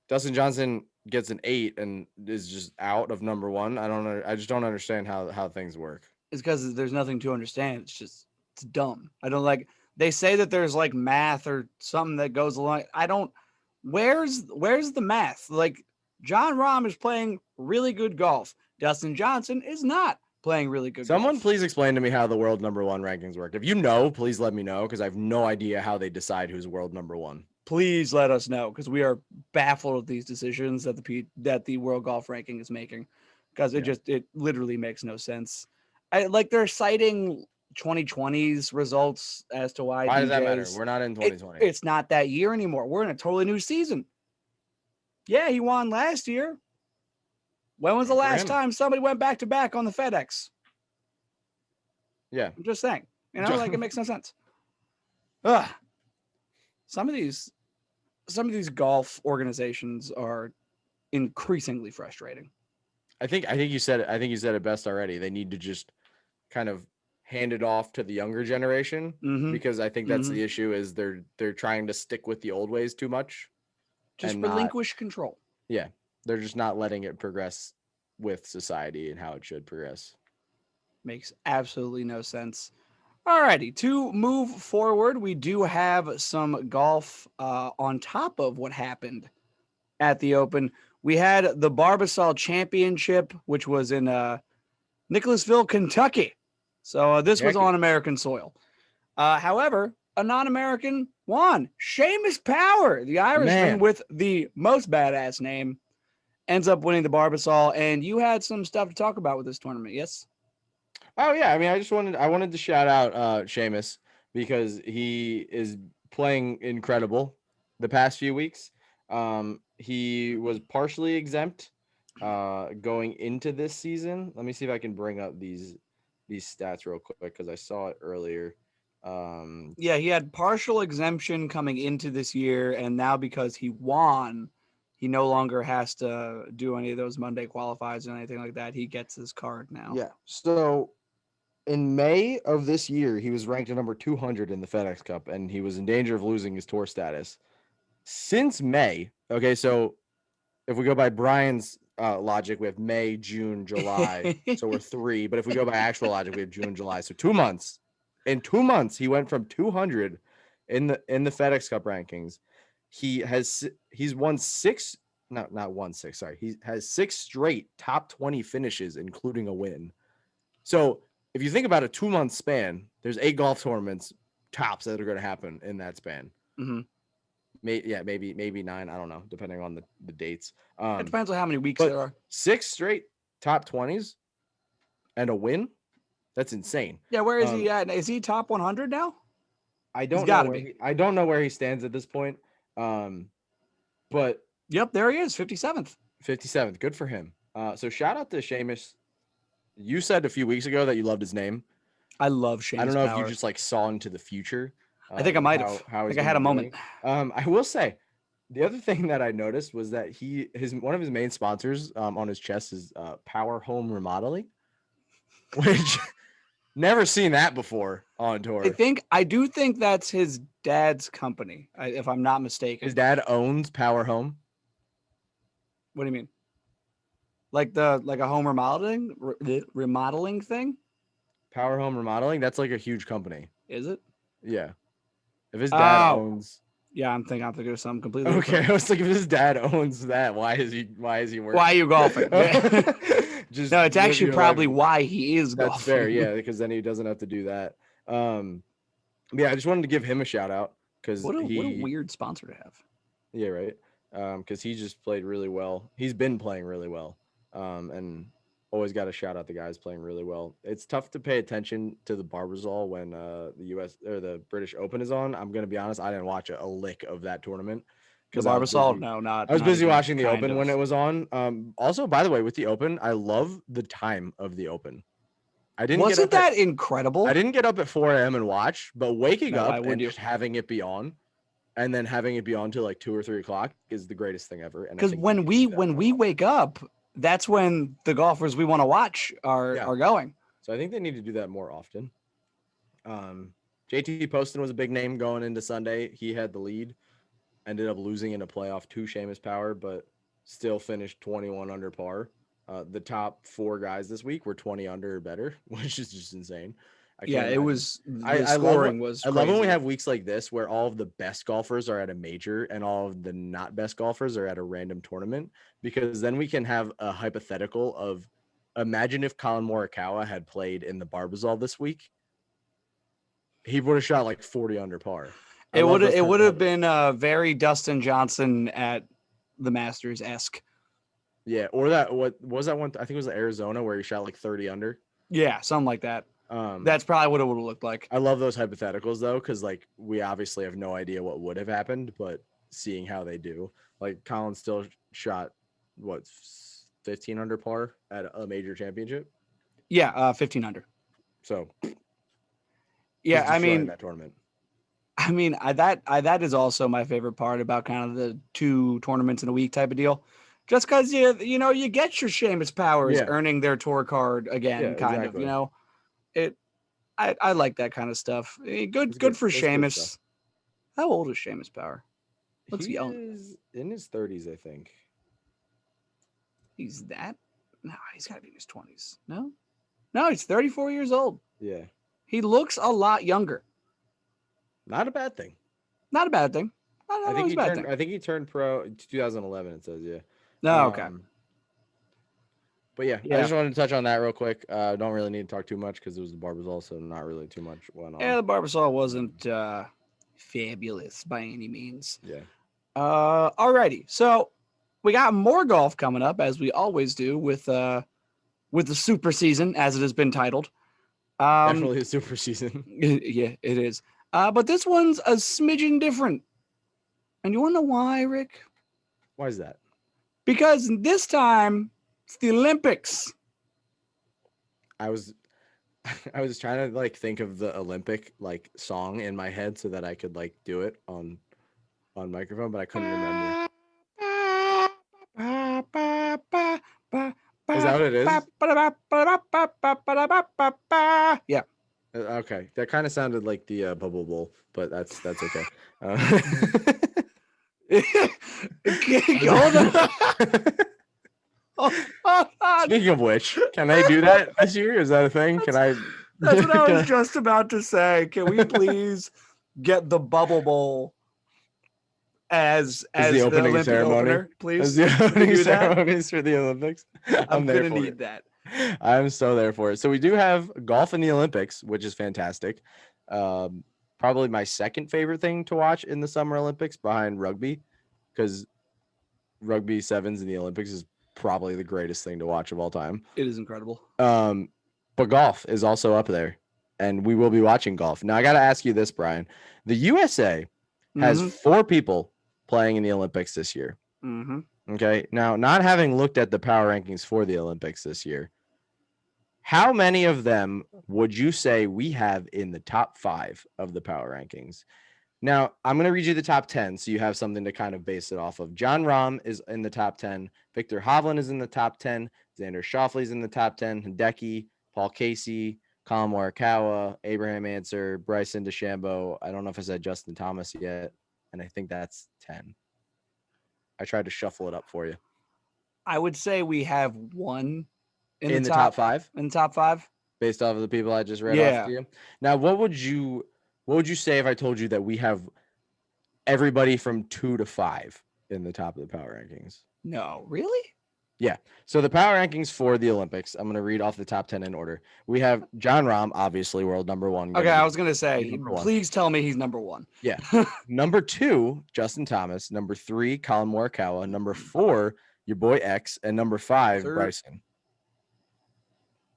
Dustin Johnson gets an 8 and is just out of number 1. I just don't understand how things work. It's because there's nothing to understand. It's dumb. I don't like. They say that there's like math or something that goes along. I don't. Where's the math? Like, Jon Rahm is playing really good golf. Dustin Johnson is not playing really good Someone golf. Please explain to me how the world number 1 rankings work. If you know, please let me know, because I have no idea how they decide who's world number 1. Please let us know, because we are baffled at these decisions that the world golf ranking is making, because it literally makes no sense. They're citing 2020's results as to why does that matter? We're not in 2020. It's not that year anymore. We're in a totally new season. Yeah, he won last year. When was the last time somebody went back to back on the FedEx? Yeah, I'm just saying. It makes no sense. Ugh. Some of these golf organizations are increasingly frustrating. I think you said it best already. They need to just kind of hand it off to the younger generation, because I think that's the issue, is they're trying to stick with the old ways too much. Just relinquish control. Yeah. They're just not letting it progress with society and how it should progress. Makes absolutely no sense. Alrighty, to move forward, we do have some golf on top of what happened at the Open. We had the Barbasol Championship, which was in Nicholasville, Kentucky. So this was on American soil. However, a non-American won. Seamus Power, the Irishman with the most badass name, ends up winning the Barbasol. And you had some stuff to talk about with this tournament, yes? Oh yeah, I mean, I wanted to shout out Seamus, because he is playing incredible the past few weeks. He was partially exempt going into this season. Let me see if I can bring up these stats real quick, because I saw it earlier. Yeah, he had partial exemption coming into this year, and now because he won, he no longer has to do any of those Monday qualifiers and anything like that. He gets his card now. Yeah. So in May of this year, he was ranked at number 200 in the FedEx Cup, and he was in danger of losing his tour status. Since May, okay, so if we go by Brian's logic, we have May, June, July. So we're 3. But if we go by actual logic, we have June, July. So 2 months. In 2 months, he went from 200 in the FedEx Cup rankings. He's won 6. Not 1 6. Sorry, he has 6 straight top 20 finishes, including a win. So if you think about a 2-month span, there's 8 golf tournaments tops that are going to happen in that span. Mm-hmm. Maybe 9. I don't know, depending on the dates. It depends on how many weeks there are. 6 straight top 20s and a win. That's insane. Yeah, where is he at? Is he top 100 now? I don't know. I don't know where he stands at this point. But yep, there he is, 57th. 57th. Good for him. So shout out to Seamus. You said a few weeks ago that you loved his name. I love Seamus I don't know Power. if you just saw into the future. I think I might have. I think I had a moment. I will say, the other thing that I noticed was that one of his main sponsors on his chest is Power Home Remodeling, which Never seen that before on tour. I do think that's his dad's company, if I'm not mistaken. His dad owns Power Home. What do you mean? Like a home remodeling thing? Power Home Remodeling. That's like a huge company. Is it? Yeah. If his dad owns. Yeah, I'm thinking of something completely Okay, different. I was like, if his dad owns that, why is he working? Why are you golfing? Just no, it's actually probably why he is golfing. That's fair, yeah, because then he doesn't have to do that. Yeah, I just wanted to give him a shout out because what a weird sponsor to have. Yeah, right. Because he just played really well. He's been playing really well. And always got to shout out the guys playing really well. It's tough to pay attention to the Barbasol when the US or the British Open is on. I'm gonna be honest, I didn't watch a lick of that tournament. The Barbasol, no, not. I was busy watching the Open of. when it was on. Also, by the way, with the Open, I love the time of the Open. I didn't. Wasn't that incredible? I didn't get up at 4 a.m. and watch, but waking up and just having it be on, and then having it be on till like 2 or 3 o'clock is the greatest thing ever. Because when we wake up, that's when the golfers we want to watch are going. So I think they need to do that more often. JT Poston was a big name going into Sunday. He had the lead, ended up losing in a playoff to Seamus Power, but still finished 21 under par. The top 4 guys this week were 20 under or better, which is just insane. It was. Scoring was. I love when we have weeks like this where all of the best golfers are at a major and all of the not best golfers are at a random tournament, because then we can have a hypothetical of, imagine if Colin Morikawa had played in the Barbasol this week, he would have shot like 40 under par. It would have been very Dustin Johnson at the Masters-esque. Yeah, or what was that one? I think it was Arizona where he shot like 30 under. Yeah, something like that. That's probably what it would have looked like. I love those hypotheticals though, because like we obviously have no idea what would have happened, but seeing how they do, like Colin still shot 15 under par at a major championship. Yeah, 15 under. So yeah, I mean that tournament. I mean, that is also my favorite part about kind of the 2 tournaments in a week type of deal. Just because you get your Seamus Powers earning their tour card again, kind of, I like that kind of stuff. Good for Seamus. How old is Seamus Power? Looks young. He's in his 30s, I think. He's that? No, he's got to be in his 20s. No, he's 34 years old. Yeah. He looks a lot younger. Not a bad thing. Not a bad thing. I think he turned pro in 2011, it says, yeah. No, okay. But yeah, I just wanted to touch on that real quick. Don't really need to talk too much because it was the Barbasol, so not really too much went on. Yeah, the Barbasol wasn't fabulous by any means. Yeah. Alrighty. So we got more golf coming up, as we always do with the super season, as it has been titled. Definitely a super season. Yeah, it is. But this one's a smidgen different. And you want to know why, Rick? Why is that? Because this time it's the Olympics. I was trying to like think of the Olympic like song in my head so that I could like do it on microphone, but I couldn't remember. Is that what it is? Yeah. Okay, that kind of sounded like the Bubble Bowl, but that's okay. Hold on. Speaking of which, can I do that this year? Is that a thing? Can I? That's what I was just about to say. Can we please get the Bubble Bowl as the opening Olympic ceremony, opener, please? As the opening ceremonies for the Olympics. I'm gonna need that. I'm so there for it. So we do have golf in the Olympics, which is fantastic. Probably my second favorite thing to watch in the Summer Olympics behind rugby, because rugby sevens in the Olympics is probably the greatest thing to watch of all time. It is incredible. But golf is also up there, and we will be watching golf. Now, I got to ask you this, Brian. The USA has 4 people playing in the Olympics this year. Mm-hmm. Okay. Now, not having looked at the power rankings for the Olympics this year, how many of them would you say we have in the top 5 of the power rankings? Now, I'm going to read you the top 10 so you have something to kind of base it off of. John Rahm is in the top 10. Victor Hovland is in the top 10. Xander Schauffele is in the top 10. Hideki, Paul Casey, Colin Morikawa, Abraham Answer, Bryson DeChambeau. I don't know if I said Justin Thomas yet, and I think that's 10. I tried to shuffle it up for you. I would say we have one In the top 5? In the top 5? Based off of the people I just read off to you. Now, what would you say if I told you that we have everybody from 2 to 5 in the top of the power rankings? No, really? Yeah. So the power rankings for the Olympics, I'm going to read off the top 10 in order. We have John Rahm, obviously world number 1. Okay, I was going to say, please tell me he's number 1. Yeah. Number 2, Justin Thomas. Number 3, Colin Morikawa. Number 4, your boy X. And number 5, Bryson.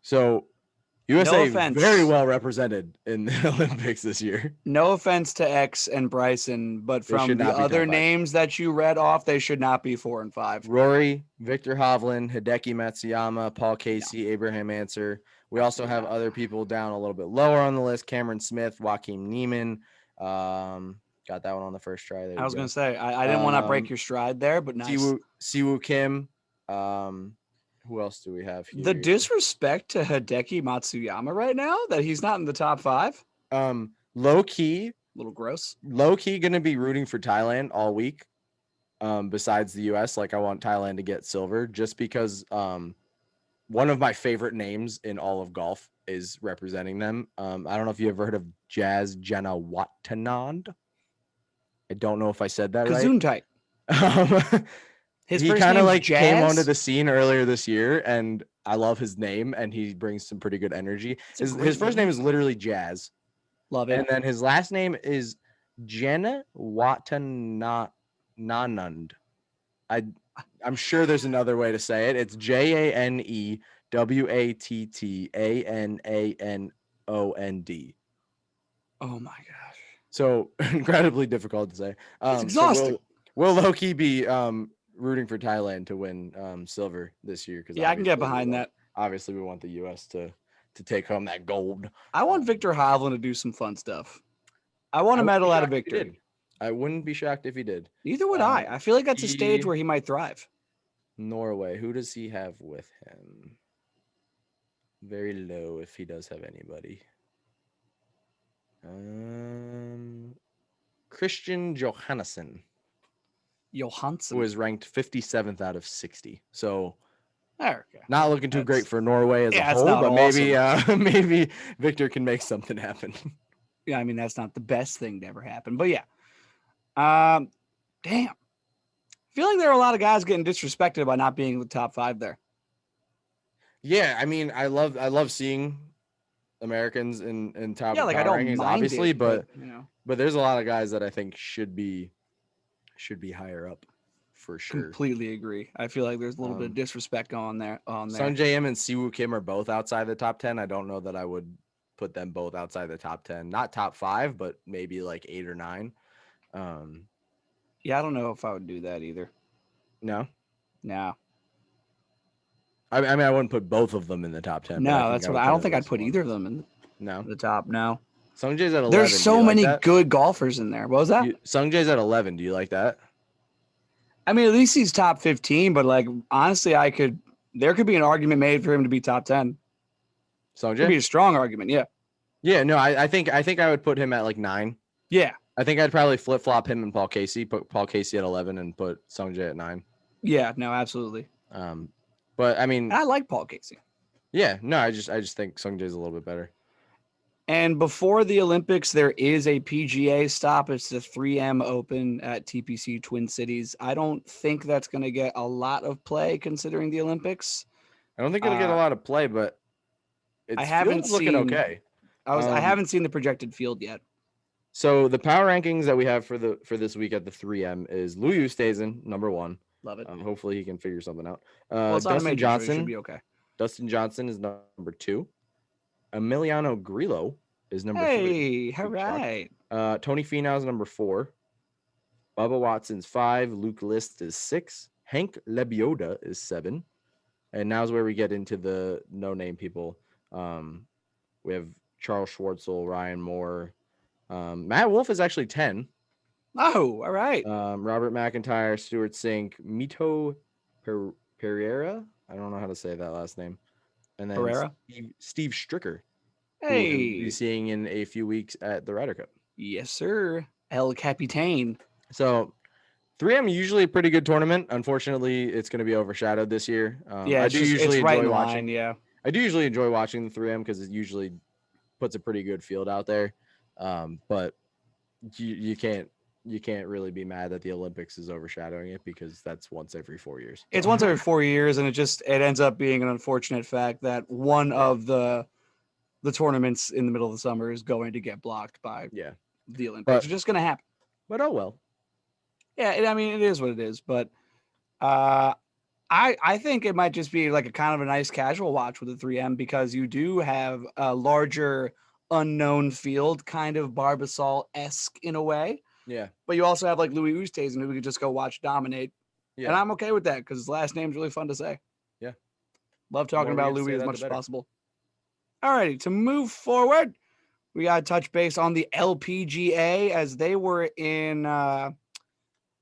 So USA very well represented in the Olympics this year. No offense to X and Bryson, but from the other names that you read off, they should not be 4 and 5. Rory, Victor Hovland, Hideki Matsuyama, Paul Casey, Abraham Answer. We also have other people down a little bit lower on the list. Cameron Smith, Joaquin Neiman. Got that one on the first try. I was going to say, I didn't want to break your stride there, but nice. Siwoo Kim. Who else do we have here? The disrespect to Hideki Matsuyama right now that he's not in the top 5. Low key, little gross. Low key, gonna be rooting for Thailand all week. Besides the U.S., like I want Thailand to get silver, just because one of my favorite names in all of golf is representing them. I don't know if you ever heard of Jazz Janawatanand. I don't know if I said that right. He kind of like came onto the scene earlier this year, and I love his name, and he brries some pretty good energy. His first name is literally Jazz. Love it. And then his last name is Jana Watanand. I'm sure there's another way to say it. It's JANEWATTANANOND. Oh my gosh. So incredibly difficult to say. It's exhausting. So we'll low-key be rooting for Thailand to win silver this year. I can get behind that. Obviously, we want the U.S. to take home that gold. I want Victor Hovland to do some fun stuff. I want a medal out of Victor. I wouldn't be shocked if he did. Neither would I. I feel like that's a stage where he might thrive. Norway. Who does he have with him? Very low if he does have anybody. Christian Johansson. Who is ranked 57th out of 60. So not looking too great for Norway as a whole, but awesome. Maybe Victor can make something happen. Yeah, I mean, that's not the best thing to ever happen, but yeah. Damn. I feel like there are a lot of guys getting disrespected by not being in the top 5 there. Yeah, I mean, I love seeing Americans in top power rankings, obviously, but there's a lot of guys that I think should be higher up for sure. Completely agree. I feel like there's a little bit of disrespect on there. Sungjae Im and Siwoo Kim are both outside the top 10. I don't know that I would put them both outside the top 10. Not top 5, but maybe like 8 or 9. Yeah, I don't know if I would do that either. No. I mean, I wouldn't put both of them in the top 10. No, that's what I don't think I'd put either of them in the top. No. Sungjae's at 11. There's so many good golfers in there. What was that? Sungjae's at 11. Do you like that? I mean, at least he's top 15, but like honestly, there could be an argument made for him to be top 10. Sungjae? Could be a strong argument, yeah. Yeah, no, I think I would put him at like 9. Yeah. I think I'd probably flip-flop him and Paul Casey, put Paul Casey at 11 and put Sungjae at 9. Yeah, no, absolutely. But I mean, I like Paul Casey. Yeah, no, I just think Sungjae's a little bit better. And before the Olympics, there is a PGA stop. It's the 3M Open at TPC Twin Cities. I don't think that's going to get a lot of play considering the Olympics. I don't think it'll get a lot of play, but it's looking okay. I haven't seen the projected field yet. So the power rankings that we have for this week at the 3M is Liu Oosthuizen, number 1. Love it. Hopefully he can figure something out. Dustin Johnson should be okay. Dustin Johnson is number 2. Emiliano Grillo is number 3. Hey, all right. Tony Finau is number 4. Bubba Watson's 5. Luke List is 6. Hank Lebioda is 7. And now's where we get into the no-name people. We have Charles Schwartzel, Ryan Moore. Matt Wolff is actually 10. Oh, all right. Robert McIntyre, Stuart Sink, Mito Pereira. I don't know how to say that last name. And then Pereira? Steve Stricker who we'll be Hey. seeing in a few weeks at the Ryder Cup. Yes, sir. El Capitan. So 3M usually a pretty good tournament. Unfortunately, it's going to be overshadowed this year. Yeah, I it's do just usually it's right enjoy in watching. line. Yeah. I do usually enjoy watching the 3M because it usually puts a pretty good field out there. But you can't really be mad that the Olympics is overshadowing it because that's once every 4 years. It's So. once every 4 years, and it ends up being an unfortunate fact that one of the tournaments in the middle of the summer is going to get blocked by the Olympics. It's just going to happen. But oh well. Yeah, I mean, it is what it is. But I think it might just be like a kind of a nice casual watch with the 3M because you do have a larger unknown field, kind of Barbasol-esque in a way. Yeah. But you also have like Louis Oosthuizen who we could just go watch dominate. Yeah. And I'm okay with that because his last name's really fun to say. Yeah. Love talking about Louis as much as possible. All righty, to move forward, we got to touch base on the LPGA as they were in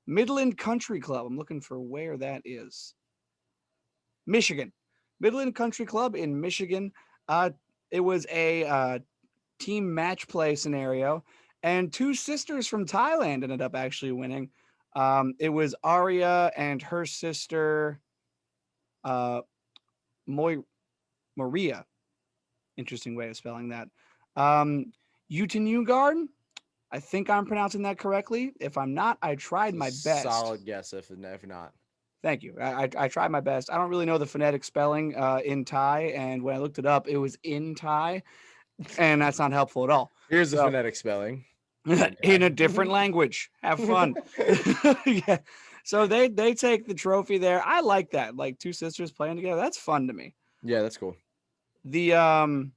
Midland Country Club. I'm looking for where that is. Michigan. Midland Country Club in Michigan. It was a team match play scenario, and two sisters from Thailand ended up actually winning. It was Aria and her sister, Maria. Interesting way of spelling that. Utenugard. I think I'm pronouncing that correctly. If I'm not, I tried my best. Solid guess if not. Thank you. I tried my best. I don't really know the phonetic spelling in Thai, and when I looked it up, it was in Thai, and that's not helpful at all. Here's the phonetic spelling. In a different language. Have fun. Yeah. So they take the trophy there. I like that. Like two sisters playing together. That's fun to me. Yeah, that's cool. The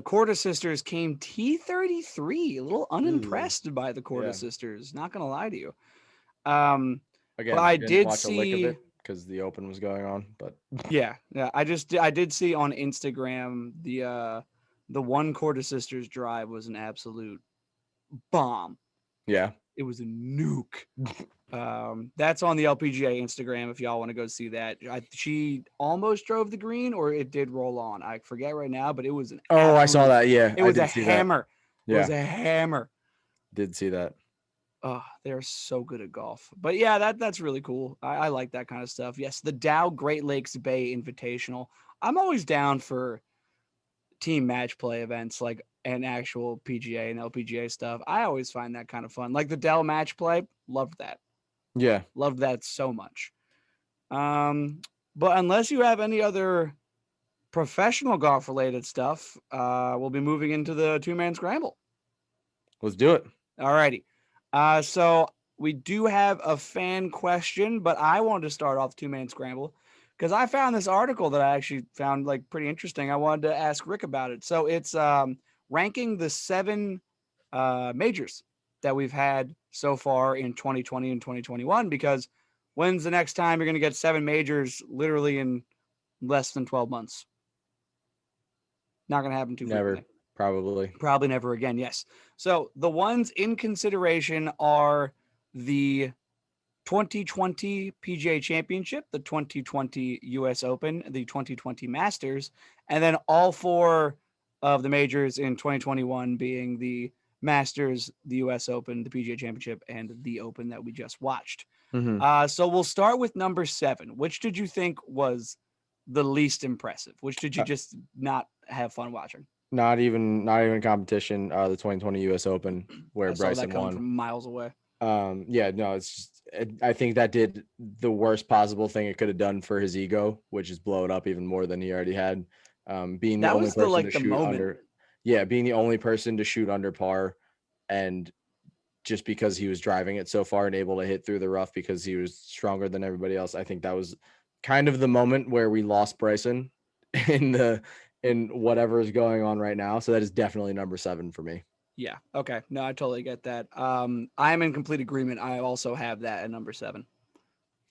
Corda sisters came T33. A little unimpressed by the Corda sisters. Not gonna lie to you. Again, but I did watch see a lick of it because the Open was going on. But yeah. I did see on Instagram the one Corda sisters drive was an absolute bomb. Yeah, it was a nuke. That's on the LPGA Instagram if y'all want to go see that. She almost drove the green, or it did roll on. I forget right now, but it was an. I saw that. Yeah, it was a hammer. It was a hammer. Did see that. Oh, they're so good at golf. But yeah, that's really cool. I like that kind of stuff. Yes, the Dow Great Lakes Bay Invitational. I'm always down for team match play events like an actual PGA and LPGA stuff. I always find that kind of fun. Like the Dell match play, loved that. Yeah. Loved that so much. But unless you have any other professional golf related stuff, we'll be moving into the Two Man Skramble. Let's do it. All righty. So we do have a fan question, but I wanted to start off Two Man Skramble because I found this article that I actually found like pretty interesting. I wanted to ask Rick about it. So it's ranking the 7 majors that we've had so far in 2020 and 2021, because when's the next time you're going to get 7 majors literally in less than 12 months? Not going to happen too frequently. Probably never again. Yes. So the ones in consideration are the 2020 PGA Championship, the 2020 US Open, the 2020 Masters, and then all 4 of the majors in 2021 being the Masters, the US Open, the PGA Championship, and the Open that we just watched. Mm-hmm. So we'll start with number 7. Which did you think was the least impressive? Which did you just not have fun watching? Not even competition. The 2020 US Open where Bryson won from miles away. It's just, I think that did the worst possible thing it could have done for his ego, which is blow it up even more than he already had. Being the only person to shoot under, being the only person to shoot under par, and just because he was driving it so far and able to hit through the rough because he was stronger than everybody else. I think that was kind of the moment where we lost Bryson in whatever is going on right now. So that is definitely number 7 for me. Yeah. Okay. No, I totally get that. I'm in complete agreement. I also have that at number 7.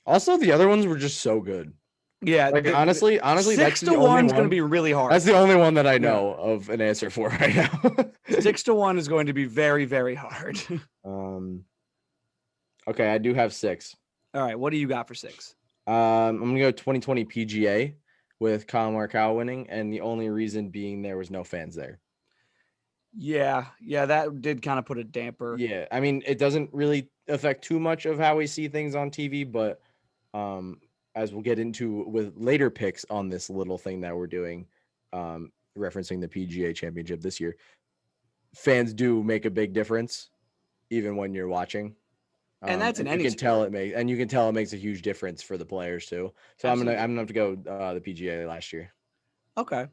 Also, the other ones were just so good. Yeah. Like honestly, 6 to 1 is going to be really hard. That's the only one that I know of an answer for right now. 6 to 1 is going to be very, very hard. Okay, I do have 6. All right. What do you got for 6? I'm gonna go 2020 PGA. with Colin Morikawa winning, and the only reason being there was no fans there. Yeah, that did kind of put a damper. Yeah, I mean, it doesn't really affect too much of how we see things on TV, but as we'll get into with later picks on this little thing that we're doing, referencing the PGA Championship this year, fans do make a big difference, even when you're watching. And that's in And you any can tell sport. it makes a huge difference for the players too. So Absolutely. I'm gonna have to go the PGA last year. Okay.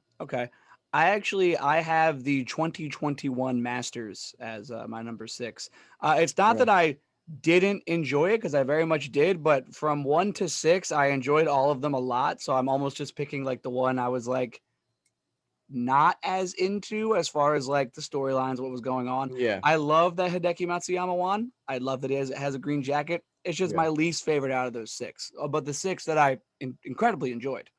I have the 2021 Masters as my number 6. It's not Okay. that I didn't enjoy it, because I very much did, but from 1 to 6, I enjoyed all of them a lot. So I'm almost just picking like the one I was like not as into as far as like the storylines, what was going on. Yeah, I love that Hideki Matsuyama won. I love that it has a green jacket. It's just yeah, my least favorite out of those 6, but the 6 that I incredibly enjoyed.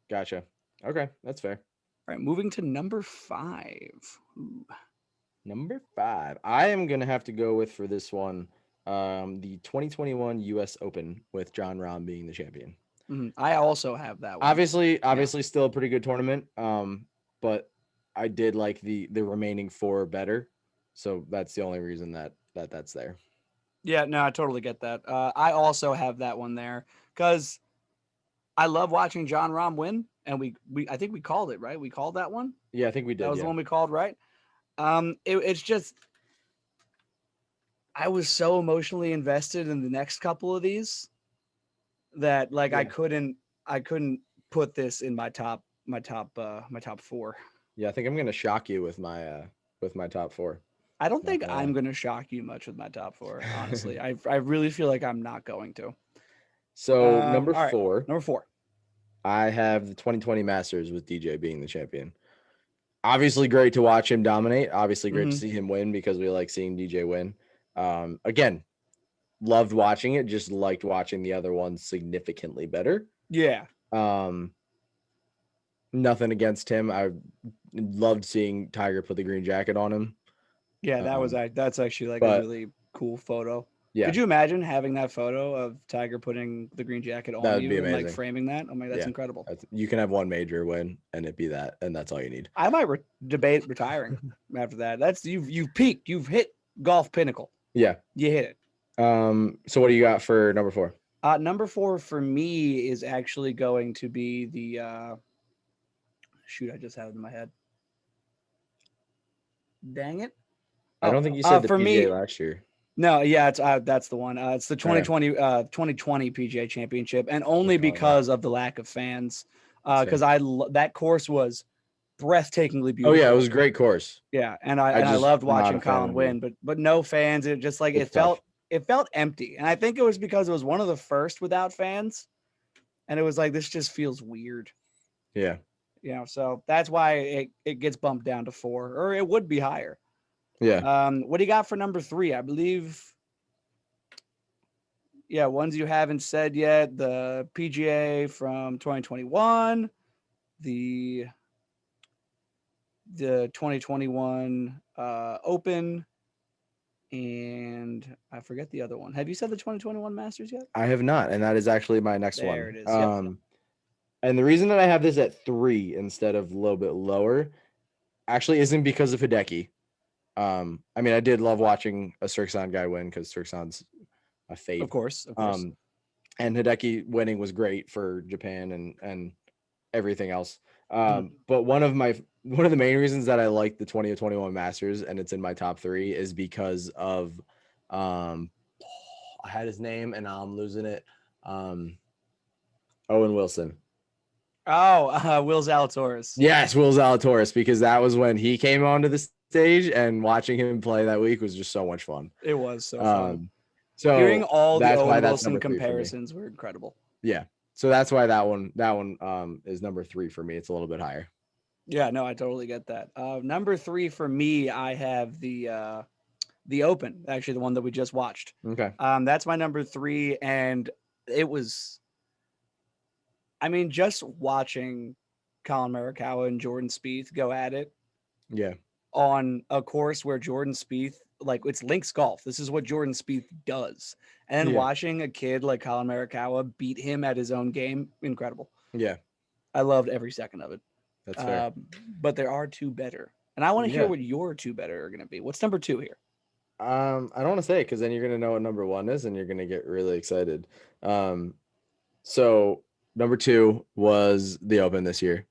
gotcha. Okay, that's fair. All right, moving to number 5. Ooh. Number 5, I am gonna have to go with for this one, the 2021 U.S. Open with John Rahm being the champion. I also have that one. Obviously, still a pretty good tournament. But I did like the remaining 4 better, so that's the only reason that's there. Yeah, no, I totally get that. I also have that one there because I love watching John Rahm win, and we I think we called it right. We called that one. Yeah, I think we That did. was the Yeah, one we called, right? It's just I was so emotionally invested in the next couple of these that like yeah, I couldn't put this in my top 4. yeah. I think I'm gonna shock you with my top 4. I don't Not think gonna I'm gonna shock you much with my top 4. Honestly, I really feel like I'm not going to. So number All right, 4, number 4. I have the 2020 Masters with DJ being the champion. Obviously, great to watch him dominate. Obviously, great to Mm-hmm. see him win because we like seeing DJ win. Again, loved watching it. Just liked watching the other ones significantly better. Yeah, Um, Nothing against him. I loved seeing Tiger put the green jacket on him. yeah, Um, that's actually like a but really cool photo. yeah, Could you imagine having that photo of Tiger putting the green jacket that on would be you and like amazing. framing that? Oh my, that's Yeah, incredible. you can have one major win and it be that, and that's all you need. I might debate retiring after that. That's you've peaked. You've hit golf pinnacle. Yeah. You hit it. So what do you got for number 4? Number 4 for me is actually going to be the shoot. I just had it in my head. Dang it. I Oh, don't think you said the for PGA me, last year. no, yeah, it's that's the one. It's the Okay. 2020 PGA Championship, and only Recall that. because of the lack of fans. That's Because fair. that course was breathtakingly Oh yeah, it beautiful. was a great course. Yeah, I and I just loved not watching a fan Colin of the. win, but no fans. It just like It's tough. it felt empty, and I think it was because it was one of the first without fans, and it was like this just feels weird. Yeah. So that's why it gets bumped down to 4, or it would be higher. Yeah. What do you got for number 3? I believe, yeah, ones you haven't said yet. The PGA from 2021, the 2021 Open, and I forget the other one. Have you said the 2021 Masters yet? I have not, and that is actually my next There one. it is. Yep. And the reason that I have this at 3 instead of a little bit lower actually isn't because of Hideki. I mean, I did love watching a Sirksan guy win because Sirksan's a fave. Of course. And Hideki winning was great for Japan and everything else. Mhm. But one of the main reasons that I like the 2021 Masters and it's in my top 3 is because of I had his name and now I'm losing it. Owen Wilson. Oh, Will Zalatoris. Yes, Will Zalatoris, because that was when he came onto the stage and watching him play that week was just so much fun. It was so fun. So Hearing all the that's why Owen that's Wilson number 3 for me. comparisons were incredible. Yeah. So that's why that one is number 3 for me. It's a little bit higher. Yeah, no, I totally get that. Number 3 for me, I have the Open, actually the one that we just watched. Okay. That's my number 3, and it was, I mean, just watching Colin Morikawa and Jordan Spieth go at it. Yeah. On a course where Jordan Spieth, like it's links golf. This is what Jordan Spieth does. And Yeah. watching a kid like Colin Morikawa beat him at his own game, incredible. Yeah. I loved every second of it. That's fair. But there are two better, and I want to hear Yeah. what your two better are going to be. What's number 2 here? I don't want to say it because then you're gonna know what number 1 is, and you're gonna get really excited. So number 2 was the Open this year.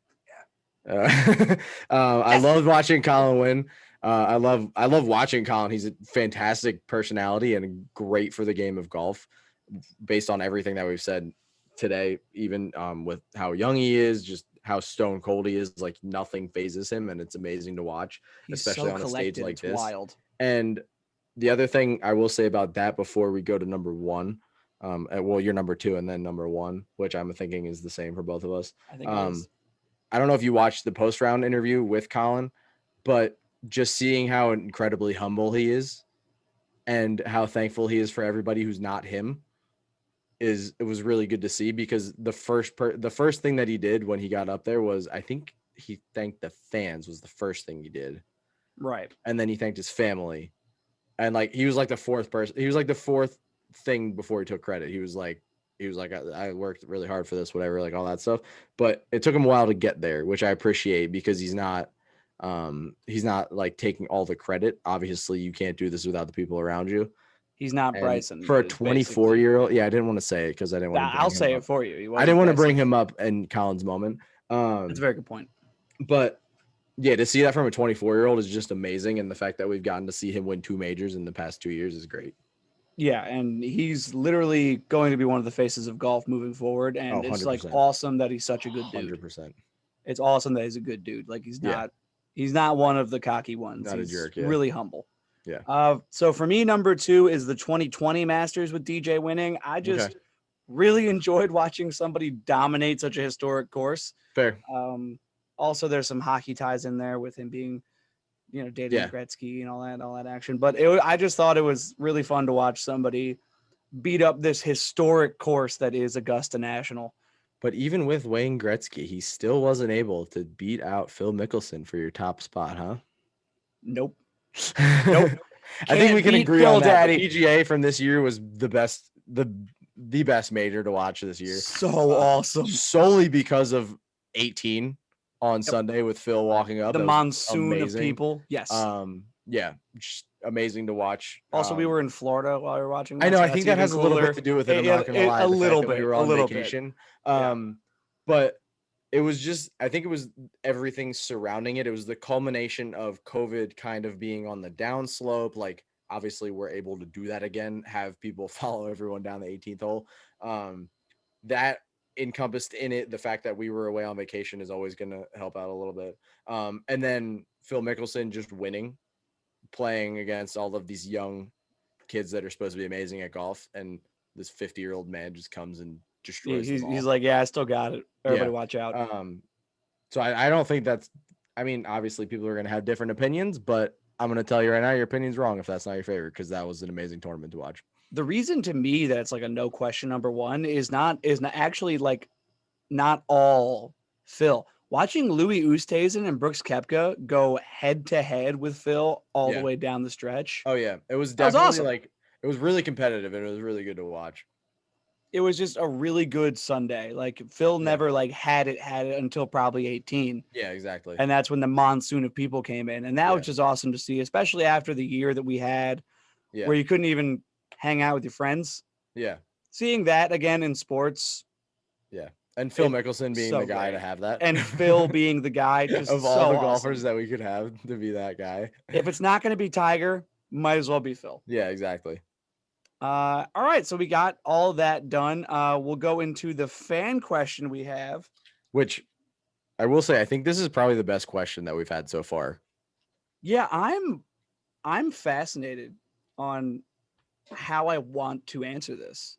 I loved watching Colin win. I love watching Colin. He's a fantastic personality and great for the game of golf, based on everything that we've said today. Even with how young he is, just how stone cold he is, like nothing phases him, and it's amazing to watch, He's especially so on a stage like it's this. Wild. And the other thing I will say about that before we go to number 1, well, you're number 2 and then number 1, which I'm thinking is the same for both of us. I think it is. I don't know if you watched the post-round interview with Colin, but just seeing how incredibly humble he is and how thankful he is for everybody who's not him it was really good to see, because the first thing that he did when he got up there was, I think he thanked the fans was the first thing he did. Right. And then he thanked his family. And like he was like the fourth person. He was like the fourth thing before he took credit. He was like, I worked really hard for this, whatever, like all that stuff. But it took him a while to get there, which I appreciate, because he's not like taking all the credit. Obviously, you can't do this without the people around you. He's not Bryson. For a 24-year-old, yeah, I didn't want to say it because I didn't want to. I'll say it for you. I didn't want to bring him up in Colin's moment. That's a very good point. But yeah, to see that from a 24-year-old is just amazing, and the fact that we've gotten to see him win 2 majors in the past 2 years is great. Yeah, and he's literally going to be one of the faces of golf moving forward, and it's like awesome that he's such a good dude. 100%. It's awesome that he's a good dude. Like he's not one of the cocky ones. Not he's a jerk. Yeah. Really humble. Yeah. So for me, number 2 is the 2020 Masters with DJ winning. I just really enjoyed watching somebody dominate such a historic course. Fair. Also, there's some hockey ties in there with him being, dating Gretzky and all that action. But I just thought it was really fun to watch somebody beat up this historic course that is Augusta National. But even with Wayne Gretzky, he still wasn't able to beat out Phil Mickelson for your top spot, huh? Nope. I think we can agree on that. The PGA from this year was the best major to watch this year. So awesome. Solely because of 18 on Sunday with Phil walking up. The monsoon of people. Yes. Yeah, just amazing to watch. Also, we were in Florida while we were watching that. I know. I think that has a little bit to do with it. I'm not gonna lie. A little bit. We were on vacation. But it was just, I think it was everything surrounding it. It was the culmination of COVID kind of being on the downslope. Like, obviously, we're able to do that again, have people follow everyone down the 18th hole. That encompassed in it the fact that we were away on vacation is always going to help out a little bit. And then Phil Mickelson just winning, playing against all of these young kids that are supposed to be amazing at golf. And this 50-year-old man just comes and destroys them all. He's like, I still got it. Everybody watch out. So I don't think that's, I mean, obviously people are going to have different opinions, but I'm going to tell you right now, your opinion's wrong if that's not your favorite, because that was an amazing tournament to watch. The reason to me that it's like a no question number 1 is not actually like not all Phil. Watching Louis Oosthuizen and Brooks Koepka go head to head with Phil all the way down the stretch. Oh yeah, it was definitely awesome. Like it was really competitive and it was really good to watch. It was just a really good Sunday. Like Phil never like had it until probably 18. Yeah, exactly. And that's when the monsoon of people came in, and that was just awesome to see, especially after the year that we had, where you couldn't even hang out with your friends. Yeah, seeing that again in sports. Yeah, and Phil Mickelson being the guy to have that, and Phil being the guy just of all the golfers that we could have to be that guy. If it's not going to be Tiger, might as well be Phil. Yeah, exactly. All right, so we got all of that done. We'll go into the fan question we have, which I will say, I think this is probably the best question that we've had so far. Yeah, I'm fascinated on how I want to answer this,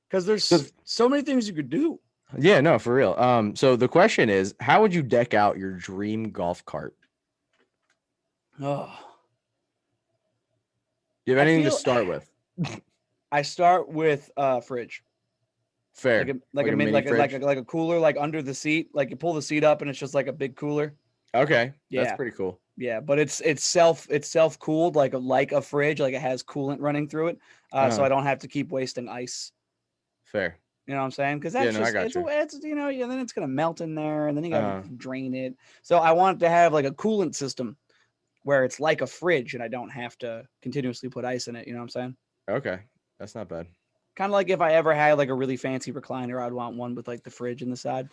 because there's so many things you could do. Yeah, no, for real. So the question is, how would you deck out your dream golf cart? Oh. Do you have anything to start with? I start with fridge. Fair. Like a cooler, like under the seat. Like you pull the seat up and it's just like a big cooler. Okay. Yeah. That's pretty cool. Yeah, but it's self cooled like a fridge, like it has coolant running through it. So I don't have to keep wasting ice. Fair. You know what I'm saying? Because Yeah, that's no, I just got you. it's then it's gonna melt in there, and then you gotta Uh, drain it. So I want to have like a coolant system where it's like a fridge, and I don't have to continuously put ice in it. You know what I'm saying? okay, that's not bad. Kind of like if I ever had like a really fancy recliner, I'd want one with like the fridge in the side.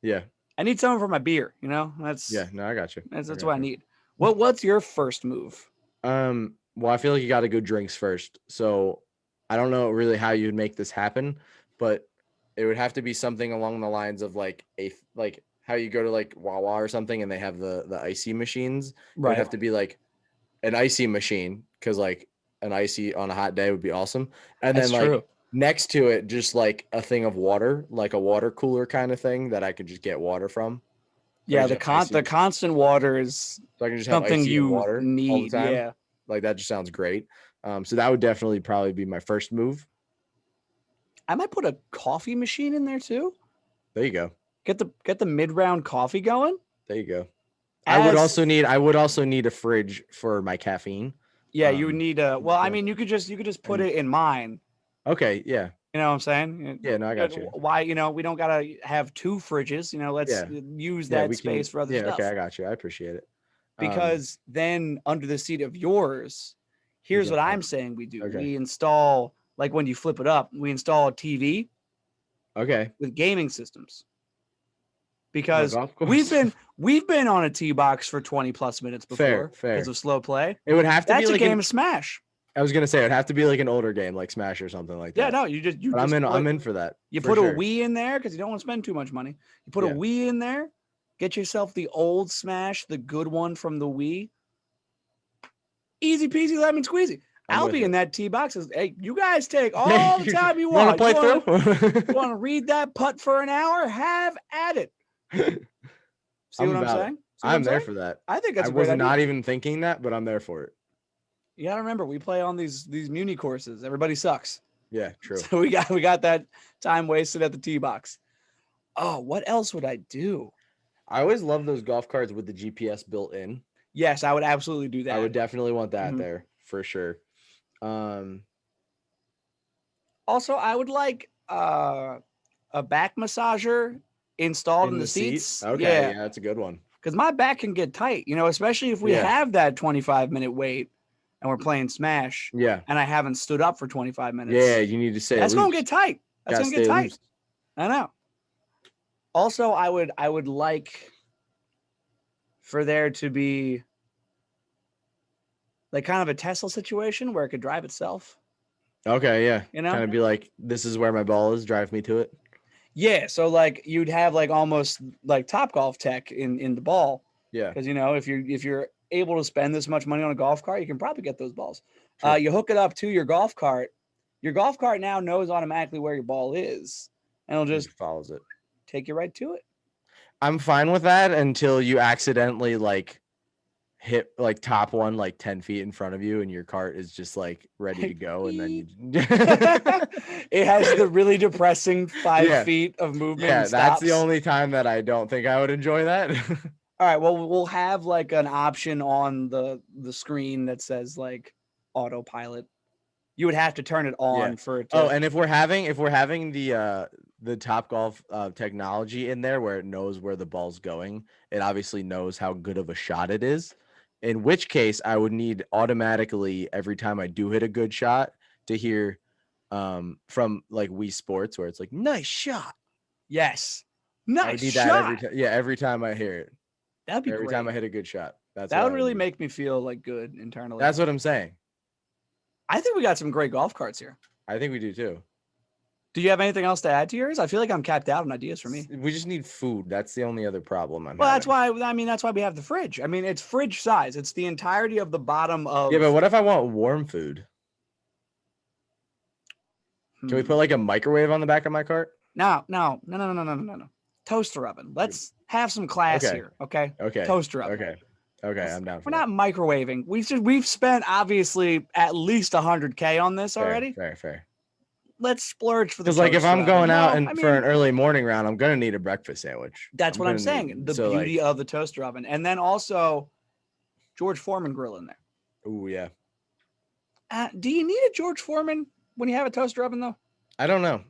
Yeah, I need something for my beer. You know, yeah, no, I got you. that's got what I you. need. What's your first move? Well, I feel like you got to go drinks first. So I don't know really how you'd make this happen, but it would have to be something along the lines of like how you go to like Wawa or something and they have the icy machines. It would Right. have to be like an icy machine because like an icy on a hot day would be awesome. And That's then like true. next to it, just like a thing of water, like a water cooler kind of thing that I could just get water from. So I Yeah, could just have the icy, constant water is so I can just have something icy and you water all the need. time. Yeah. Like that just sounds great. So that would definitely probably be my first move. I might put a coffee machine in there too. There you go. Get the mid round coffee going. There you go. I would As also need a fridge for my caffeine. yeah, you would need a well, I Yeah. mean you could just put And it in mine. okay, yeah. You know what I'm saying? Yeah, no, I got you. Why, we don't gotta have two fridges, let's Yeah. use Yeah, that we space can for other yeah, stuff. okay, I got you. I appreciate it. Because then under the seat of yours, we here's can what have- I'm saying we do. okay. We install, like when you flip it up, we install a TV Okay. with gaming systems. On a Because golf course? we've been on a tee box for 20 plus minutes before Fair. because of slow play. It would have to That's be a like game of Smash. I was gonna say it'd have to be like an older game, like Smash or something like Yeah, that. no, you just But I'm in for that. You for put sure. a Wii in there because you don't want to spend too much money. You put a Yeah. Wii in there, get yourself the old Smash, the good one from the Wii. Easy peasy lemon squeezy. I'll be in that tee box. Hey, you guys take all the time you want. Want to play through? You want to read that putt for an hour? Have at it. See what I'm saying? I'm there for that. I think that's I a great was not idea. even thinking that, but I'm there for it. You gotta remember, we play on these muni courses. Everybody sucks. Yeah, true. So we got that time wasted at the tee box. Oh, what else would I do? I always love those golf carts with the GPS built in. Yes, I would absolutely do that. I would definitely want that there for sure. Also, I would like a back massager installed in the seats. Okay, yeah, that's a good one. Because my back can get tight, especially if we have that 25-minute wait and we're playing Smash. Yeah. And I haven't stood up for 25 minutes. Yeah, you need to stay. That's gonna get tight. That's gonna get tight. Loose. I know. Also, I would like for there to be like kind of a Tesla situation where it could drive itself. Okay, yeah. Kind of be like, this is where my ball is. Drive me to it. Yeah, so like you'd have like almost like Topgolf tech in the ball. Yeah. Because if you're able to spend this much money on a golf cart, you can probably get those balls. Sure. You hook it up to your golf cart. Your golf cart now knows automatically where your ball is, and it'll just follows it. Take you right to it. I'm fine with that until you accidentally like hit like top one like 10 feet in front of you and your cart is just like ready to go and then you it has the really depressing 5 feet of movement. Yeah, that's the only time that I don't think I would enjoy that. All right, well, we'll have like an option on the screen that says like autopilot. You would have to turn it on for it to... Oh, and if we're having the Topgolf technology in there where it knows where the ball's going, it obviously knows how good of a shot it is. In which case, I would need automatically every time I do hit a good shot to hear from like Wii Sports where it's like nice shot. Yes, nice shot. Every time I hear it. That'd be every great. time I hit a good shot. That would really make me feel like good internally. That's what I'm saying. I think we got some great golf carts here. I think we do too. Do you have anything else to add to yours? I feel like I'm capped out on ideas for me. We just need food. That's the only other problem that's why we have the fridge. I mean, it's fridge size. It's the entirety of the bottom of... Yeah, but what if I want warm food? Can we put like a microwave on the back of my cart? No. Toaster oven. Let's have some class here, okay? Okay. Toaster oven. Okay, I'm down for that. We're not microwaving. We've spent obviously at least $100K on this already. Fair. Let's splurge for the... Because like if I'm going out for an early morning round, I'm gonna need a breakfast sandwich. That's what I'm saying. The beauty of the toaster oven, and then also George Foreman grill in there. Oh yeah. Do you need a George Foreman when you have a toaster oven though? I don't know.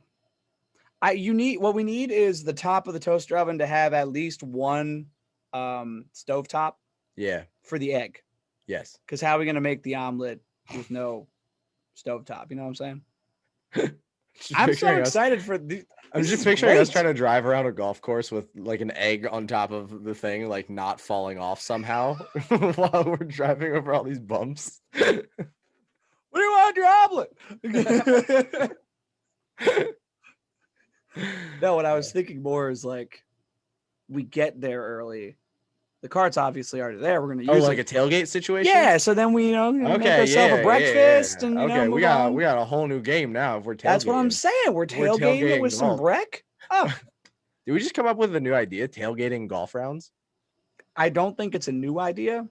What we need is the top of the toaster oven to have at least one stovetop Yeah. for the egg. Yes. Because how are we going to make the omelet with no stovetop? You know what I'm saying? I'm so excited for the. I'm just picturing us trying to drive around a golf course with like an egg on top of the thing, like not falling off somehow while we're driving over all these bumps. What do you want your omelet? No, what I was thinking more is like we get there early. The cart's obviously already there. We're gonna use like a tailgate situation. Yeah, so then we make ourselves a breakfast and we got a whole new game now. If we're tailgating. That's what I'm saying. We're tailgating with some brick. Oh, did we just come up with a new idea? Tailgating golf rounds. I don't think it's a new idea.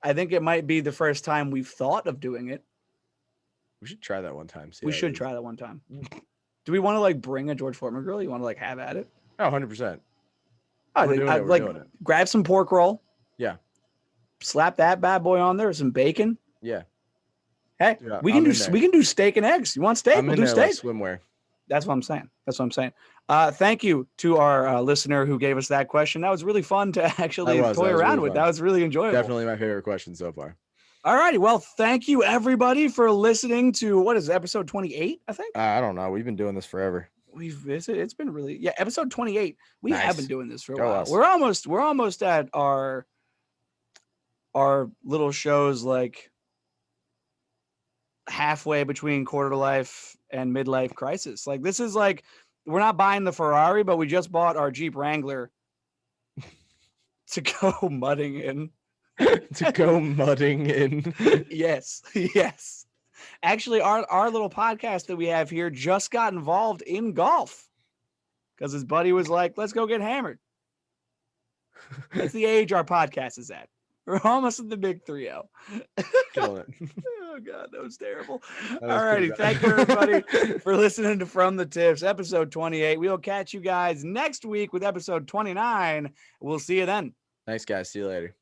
I think it might be the first time we've thought of doing it. We should try that one time. We should try that one time. Do we want to like bring a George Foreman grill? You want to like have at it? Oh, 100%. I think grab some pork roll. Yeah. Slap that bad boy on there with some bacon. Yeah. Hey, we can do steak and eggs. You want steak? We'll do steak. Like swimwear. That's what I'm saying. Thank you to our listener who gave us that question. That was really fun to actually toy around with. That was really enjoyable. Definitely my favorite question so far. All righty. Well, thank you everybody for listening to what is it, episode 28, I think? I don't know. We've been doing this forever. It's been really episode 28. We have been doing this for a while. Us. We're almost at our little shows like halfway between quarter life and midlife crisis. Like this is like we're not buying the Ferrari, but we just bought our Jeep Wrangler to go mudding in. Yes. Actually, our little podcast that we have here just got involved in golf because his buddy was like, let's go get hammered. That's the age our podcast is at. We're almost at the big 3-0. Killing it. Oh, God, that was terrible. All righty. Thank you, everybody, for listening to From the Tips, episode 28. We will catch you guys next week with episode 29. We'll see you then. Thanks, guys. See you later.